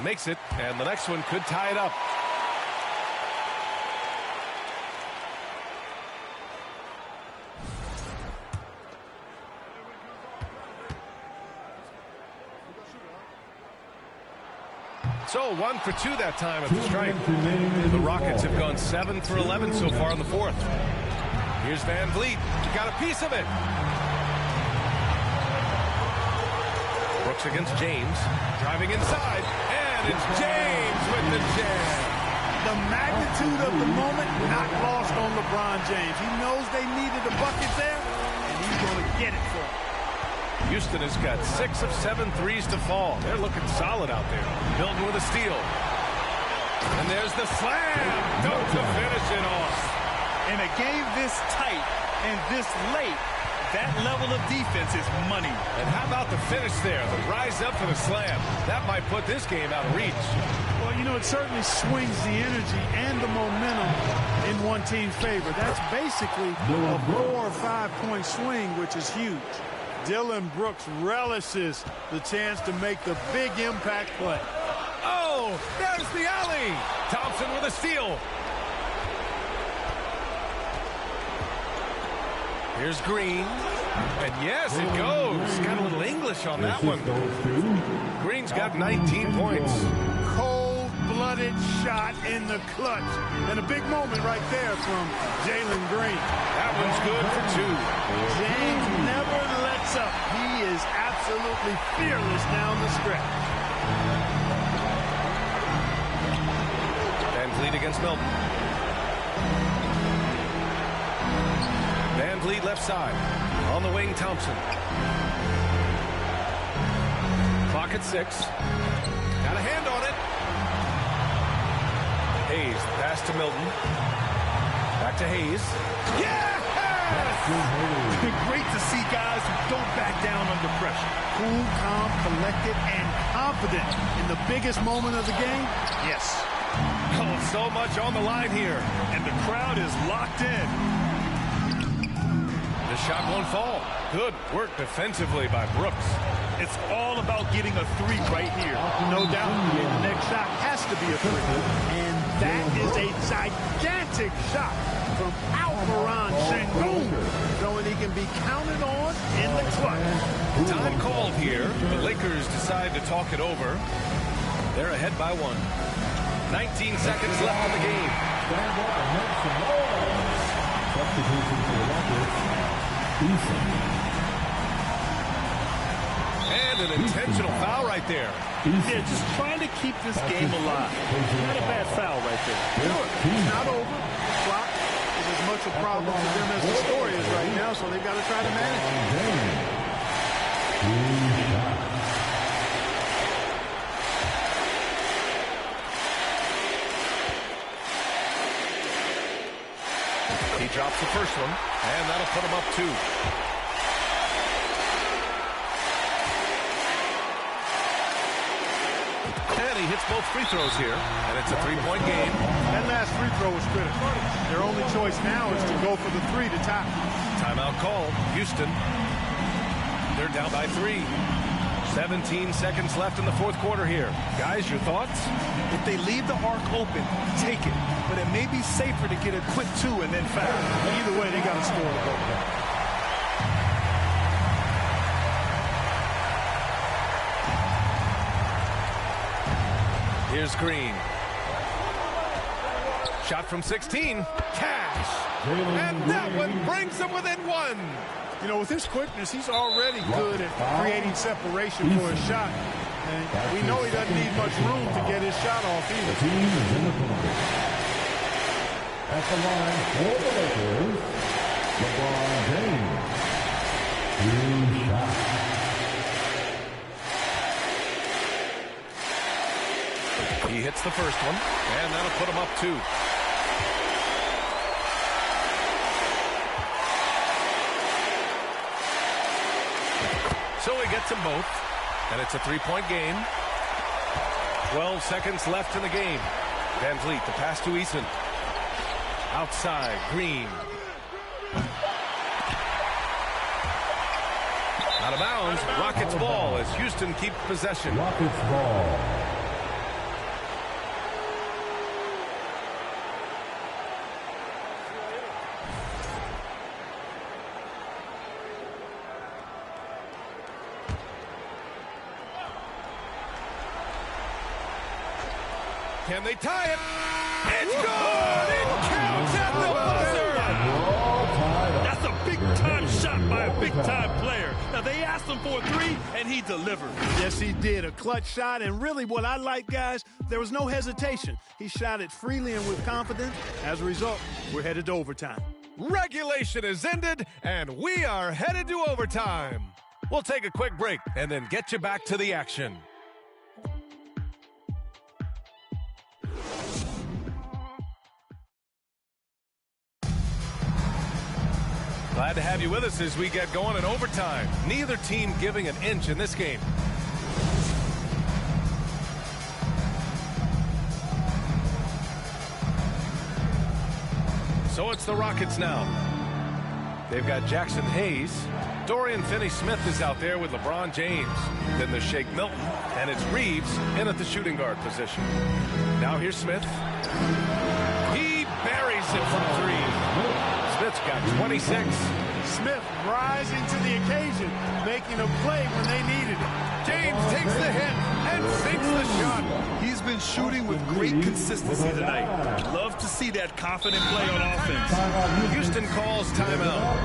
Makes it, and the next one could tie it up. So 1 for 2 that time at the stripe. The Rockets have gone 7 for 11 so far in the fourth. Here's Van Vliet. He got a piece of it. Brooks against James. Driving inside. And it's James with the jam. The magnitude of the moment not lost on LeBron James. He knows they needed a bucket there, and he's going to get it for them. Houston has got 6 of 7 threes to fall. They're looking solid out there. Milton with a steal. And there's the slam. Don't to finish it off. In a game this tight and this late, that level of defense is money. And how about the finish there? The rise up for the slam. That might put this game out of reach. Well, you know, it certainly swings the energy and the momentum in one team's favor. That's basically a 4 or 5 point swing, which is huge. Dillon Brooks relishes the chance to make the big impact play. Oh, there's the alley. Thompson with a steal. Here's Green. And yes, it goes. Got a little English on that one. Green's got 19 points. Cold-blooded shot in the clutch. And a big moment right there from Jalen Green. That one's good for 2. James never lets up. He is absolutely fearless down the stretch. Van Vliet against Milton. Van Vliet left side. On the wing, Thompson. Clock at 6. Got a hand on it. Hayes, the pass to Milton. Back to Hayes. Yes! Great to see guys who don't back down under pressure. Cool, calm, collected, and confident in the biggest moment of the game. Yes. Oh, so much on the line here. And the crowd is locked in. The shot won't fall. Good work defensively by Brooks. It's all about getting a 3 right here. No doubt. The next shot has to be a 3. And that is a gigantic shot from Alperen Sengun, showing he can be counted on in the clutch. Time called here. The Lakers decide to talk it over. They're ahead by 1. 19 seconds left in the game. Stand by, make some noise. Substitution for the Rockets. And an intentional foul right there. Yeah, just trying to keep this game alive. Not a bad foul right there. It's not over. The clock is as much a problem for them as the score is right now, so they've got to try to manage it. He drops the first one, and that'll put him up 2. And he hits both free throws here, and it's a 3-point game. That last free throw was critical. Their only choice now is to go for the 3 to tie. Timeout called. Houston. They're down by 3. 17 seconds left in the fourth quarter here. Guys, your thoughts? If they leave the arc open, take it. But it may be safer to get a quick 2 and then foul. Either way, they got to score the ball. Here's Green. Shot from 16. Cash. And that one brings them within 1. You know, with his quickness, he's already good at creating separation for his shot. And we know he doesn't need much room to get his shot off either. The team is in the corner. At the line for the Lakers, LeBron James. 2 shots. He hits the first one, and that'll put him up 2. So he gets them both, and it's a 3-point game. 12 seconds left in the game. Van Vliet, the pass to Eason. Outside, Green. Out of bounds, Rockets ball as Houston keeps possession. Rockets ball. Can they tie it? It's good! It counts at the buzzer! That's a big-time shot by a big-time player. Now, they asked him for a three, and he delivered. Yes, he did. A clutch shot, and really what I like, guys, there was no hesitation. He shot it freely and with confidence. As a result, we're headed to overtime. Regulation is ended, and we are headed to overtime. We'll take a quick break and then get you back to the action. Glad to have you with us as we get going in overtime. Neither team giving an inch in this game. So it's the Rockets now. They've got Jackson Hayes. Dorian Finney-Smith is out there with LeBron James. Then there's Shake Milton, and it's Reeves in at the shooting guard position. Now here's Smith. He buries it from three. Smith's got 26. Smith rising to the occasion, making a play when they needed it. James takes the hit and sinks the shot. He's been shooting with great consistency tonight. Love to see that confident play on offense. Houston calls timeout.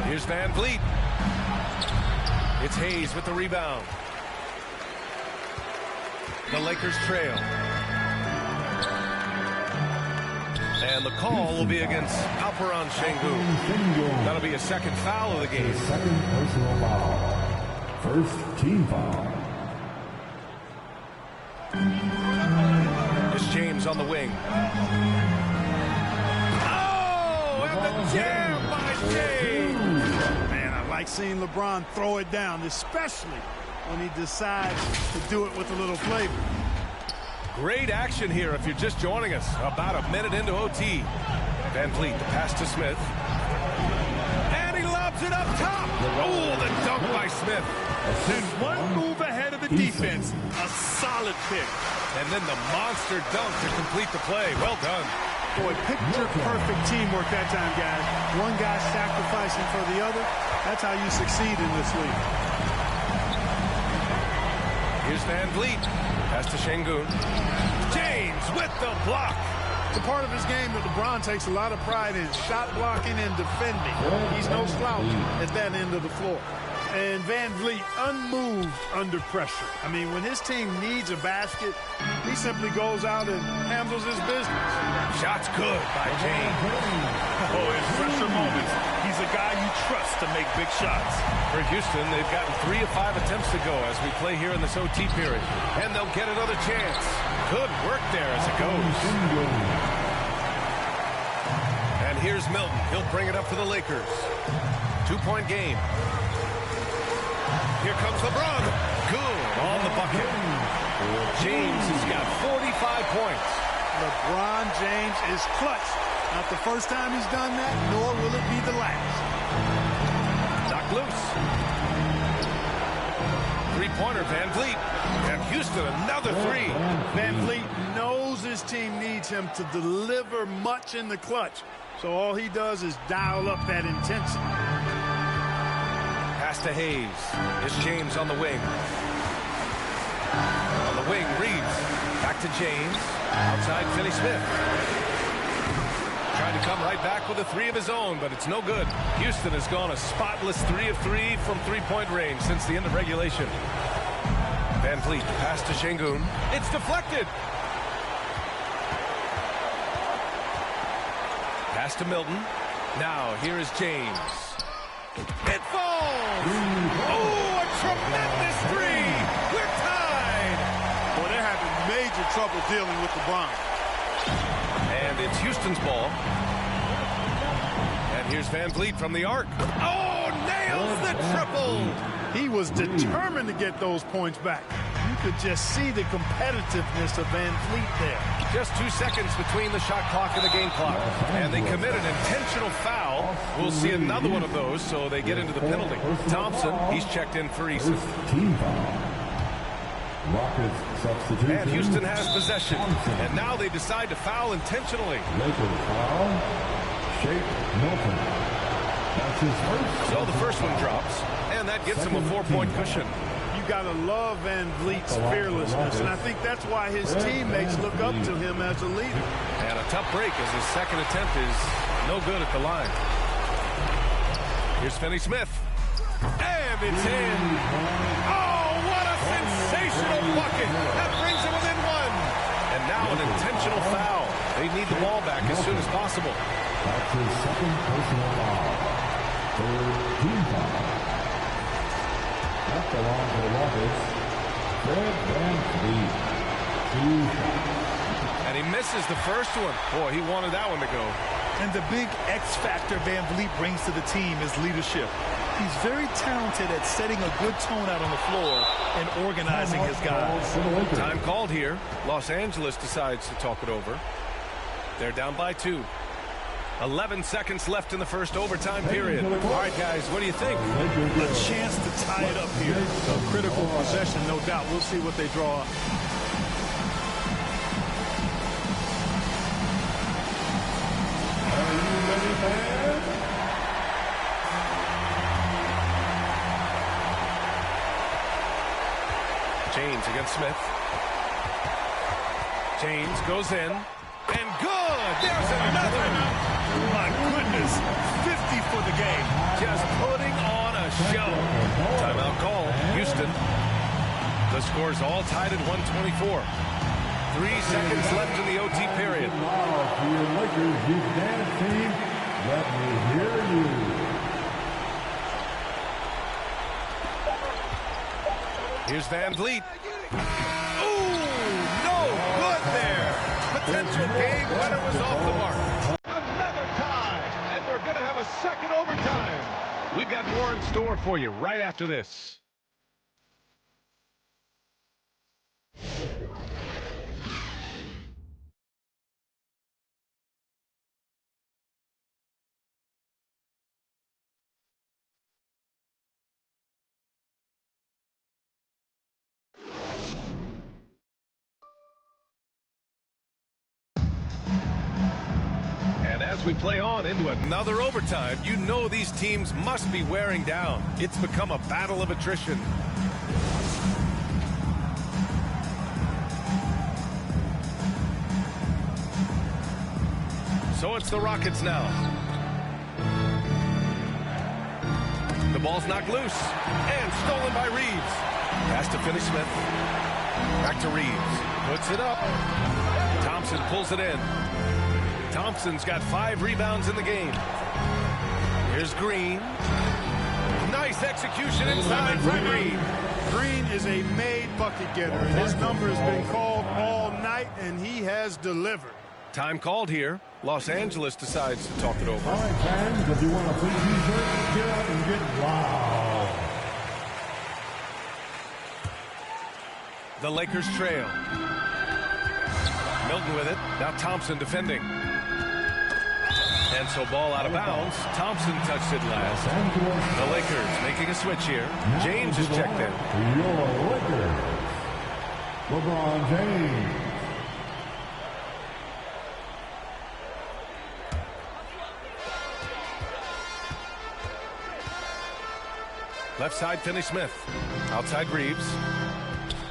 Here's Van Vliet. It's Hayes with the rebound. The Lakers trail. And the call will be against Alperen Sengun. That'll be a second foul of the game. Second personal foul. First team foul. It's James on the wing. Oh, and the jam by James. Man, I like seeing LeBron throw it down, especially when he decides to do it with a little flavor. Great action here if you're just joining us. About a minute into OT. Van Vliet, the pass to Smith. And he lobs it up top. Oh, the dunk by Smith. And one move ahead of the defense. A solid pick. And then the monster dunk to complete the play. Well done. Boy, picture-perfect teamwork that time, guys. One guy sacrificing for the other. That's how you succeed in this league. Here's Van Vliet. Pass to Sengun. James with the block. It's a part of his game that LeBron takes a lot of pride in. Shot blocking and defending. He's no slouch at that end of the floor. And Van Vliet unmoved under pressure. I mean, when his team needs a basket, he simply goes out and handles his business. Shot's good by James. Oh, in pressure moments, he's a guy you trust to make big shots. For Houston, they've gotten 3 of 5 attempts to go as we play here in this OT period. And they'll get another chance. Good work there as it goes. And here's Milton. He'll bring it up for the Lakers. 2-point game. Here comes LeBron. Good on the bucket. James has got 45 points. LeBron James is clutch. Not the first time he's done that, nor will it be the last. Knocked loose. Three-pointer, Van Vliet. And Houston, another three. Van Vliet knows his team needs him to deliver much in the clutch. So all he does is dial up that intensity. Pass to Hayes. It's James on the wing. On the wing, Reeves. Back to James. Outside, Finney-Smith. Trying to come right back with a three of his own, but it's no good. Houston has gone a spotless 3 of 3 from three-point range since the end of regulation. Van Vliet, pass to Sengun. It's deflected. Pass to Milton. Now, here is James. It falls! Oh, a tremendous three! We're tied! Well, they're having major trouble dealing with LeBron. And it's Houston's ball. And here's Van Vliet from the arc. Oh, nails the triple! He was determined to get those points back. You could just see the competitiveness of Van Vliet there. Just 2 seconds between the shot clock and the game clock. And they committed intentional intentional foul. We'll see another one of those, so they get into the penalty. Thompson, he's checked in for Eason. Team foul. Rockets substitution. And Houston has possession. And now they decide to foul intentionally. Lakers foul. Shake Milton. That's his first. So the first one drops, and that gives him a 4-point cushion. You got to love Van Vliet's fearlessness, and I think that's why his teammates look up to him as a leader. And a tough break as his second attempt is no good at the line. Here's Finney-Smith. And it's in. Oh, what a sensational bucket. That brings him within one. And now an intentional foul. They need the ball back as soon as possible. That's his second personal foul. Third team foul. That's the line for the Rockets. Fred Van Vliet. 2 shots. And he misses the first one. Boy, he wanted that one to go. And the big X factor Van Vliet brings to the team is leadership. He's very talented at setting a good tone out on the floor and organizing his guys. Time called here. Los Angeles decides to talk it over. They're down by 2. 11 seconds left in the first overtime period. All right, guys, what do you think? A chance to tie it up here. A critical possession, no doubt. We'll see what they draw up. Are you ready, man? James against Smith. James goes in. And good! There's another! My goodness, 50 for the game. Just putting on a show. Timeout call, Houston. The score's all tied at 124. 3 seconds left in the OT period. Now to your Lakers, you dance team. Let me hear you. Here's Van Vliet. Ooh, no good there. Potential game winner was off the mark. Another tie, and we're going to have a second overtime. We've got more in store for you right after this. As we play on into another overtime, you know these teams must be wearing down. It's become a battle of attrition. So it's the Rockets now. The ball's knocked loose and stolen by Reeves. Pass to Finney-Smith. Back to Reeves. Puts it up. Thompson pulls it in. Thompson's got 5 rebounds in the game. Here's Green. Nice execution inside from Green. Green is a made bucket getter, and his number has been called all night, and he has delivered. Time called here. Los Angeles decides to talk it over. All right, fans, if you want a free t-shirt, get out and get loud. The Lakers trail. Milton with it. Now Thompson defending. And so ball out of bounds. Thompson touched it last. The Lakers making a switch here. James is checked in. Your Lakers. LeBron James. Left side, Finney-Smith. Outside, Reeves.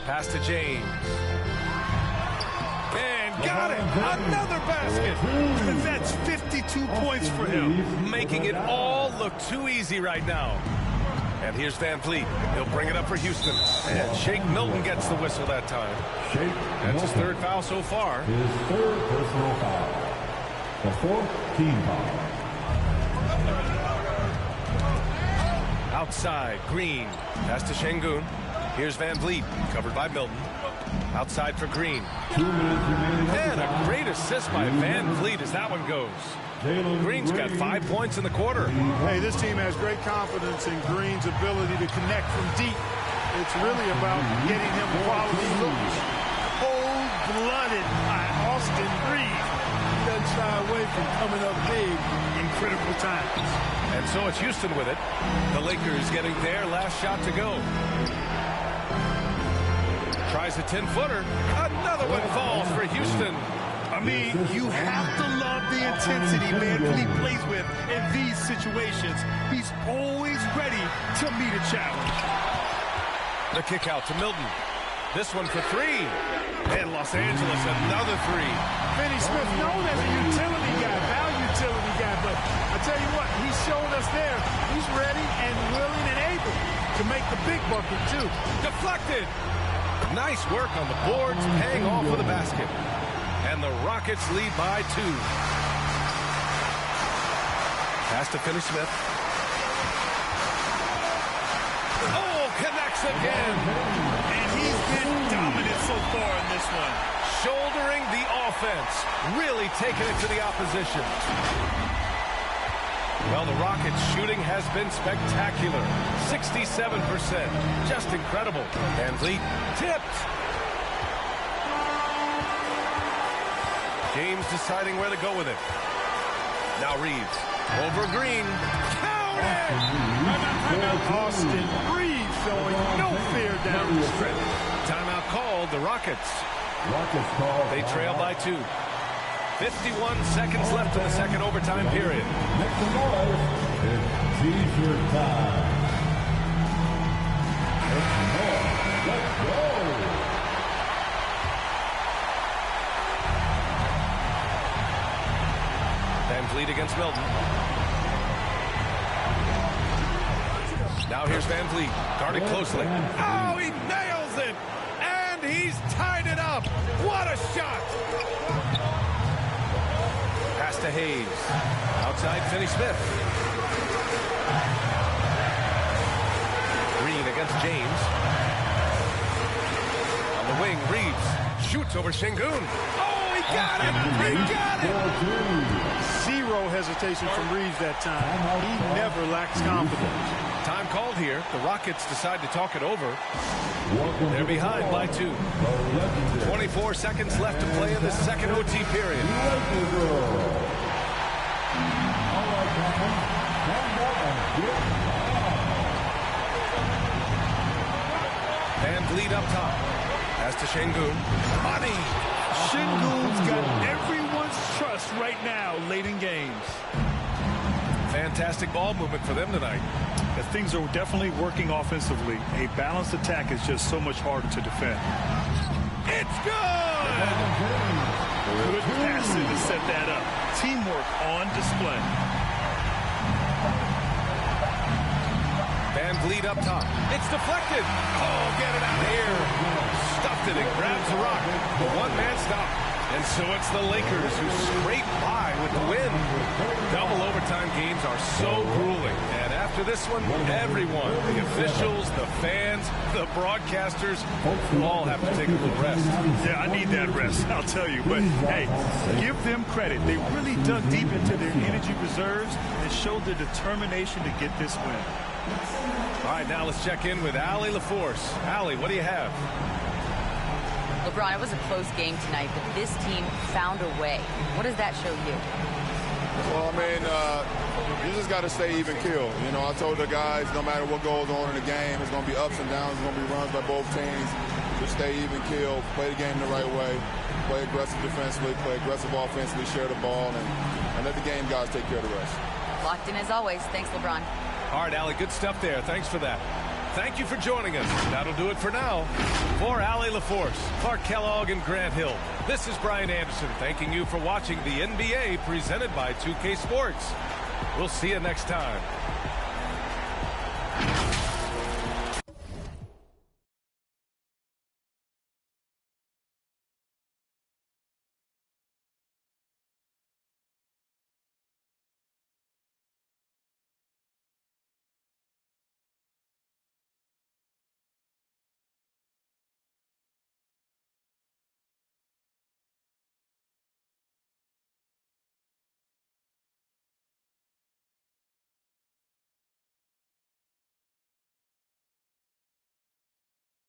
Pass to James. And got it! Another basket! That's 52 points for him. Making it all look too easy right now. And here's Van Vliet. He'll bring it up for Houston. And Shake Milton gets the whistle that time. That's his 3rd foul so far. His 3rd personal foul. The 4th team foul. Outside, Green. Pass to Şengün. Here's Van Vliet, covered by Milton. Outside for Green. 2 minutes remaining. And a great assist by Van Vliet as that one goes. Green's got 5 points in the quarter. Hey, this team has great confidence in Green's ability to connect from deep. It's really about getting him quality looks. Cold-blooded by Austin Reeves. He doesn't shy away from coming up big in critical couple times. And so it's Houston with it. The Lakers getting their last shot to go. Tries a 10-footer. Another one falls for Houston. I mean, you have to love the intensity VanVleet plays with in these situations. He's always ready to meet a challenge. The kick out to Milton. This one for three. And Los Angeles, another three. Finney Smith known as a utility guy, utility guy, but I tell you what, he showed us there. He's ready and willing and able to make the big bucket, too. Deflected. Nice work on the boards, paying off with the basket. And the Rockets lead by 2. Pass to Finney Smith. Oh, connects again. And he's been dominant so far in this one. Shouldering the offense, really taking it to the opposition. Well, the Rockets' shooting has been spectacular. 67%. Just incredible. VanVleet tipped. James deciding where to go with it. Now Reeves. Over Green. Counted! Austin Reeves showing no fear down the stretch. Timeout called. The Rockets. They trail by 2. 51 seconds left in the second overtime period. Next to noise, it's T-shirt time. Let's go. VanVleet against Milton. Now here's VanVleet, guarded closely. Oh, he nails it! And he's tied it up! What a shot! Pass to Hayes. Outside Finney Smith. Green against James. On the wing, Reeves shoots over Şengün. Oh, he got it! He got it! Zero hesitation from Reeves that time. He never lacks confidence. Time called here. The Rockets decide to talk it over. They're behind by 2. 24 seconds left to play in the second OT period. VanVleet up top. Pass to Şengün. Money! Şengün's got everyone's trust right now late in games. Fantastic ball movement for them tonight. As things are definitely working offensively, a balanced attack is just so much harder to defend. It's good! Good passing to set that up. Teamwork on display. VanVleet up top. It's deflected. Oh, get it out of here. Stuffed it and grabs the rock. The one-man stop. And so it's the Lakers who scrape by with the win. Double overtime games are so grueling. And after this one, everyone, the officials, the fans, the broadcasters, will all have to take a little rest. Yeah, I need that rest, I'll tell you. But, hey, give them credit. They really dug deep into their energy reserves and showed their determination to get this win. All right, now let's check in with Allie LaForce. Allie, what do you have? LeBron, it was a close game tonight, but this team found a way. What does that show you? Well, I mean, you just got to stay even keel. You know, I told the guys, no matter what goes on in the game, it's going to be ups and downs. It's going to be runs by both teams. Just stay even keel, play the game the right way, play aggressive defensively, play aggressive offensively, share the ball, and let the game guys take care of the rest. Locked in as always. Thanks, LeBron. All right, Allie, good stuff there. Thanks for that. Thank you for joining us. That'll do it for now. For Allie LaForce, Clark Kellogg, and Grant Hill, this is Brian Anderson thanking you for watching the NBA presented by 2K Sports. We'll see you next time.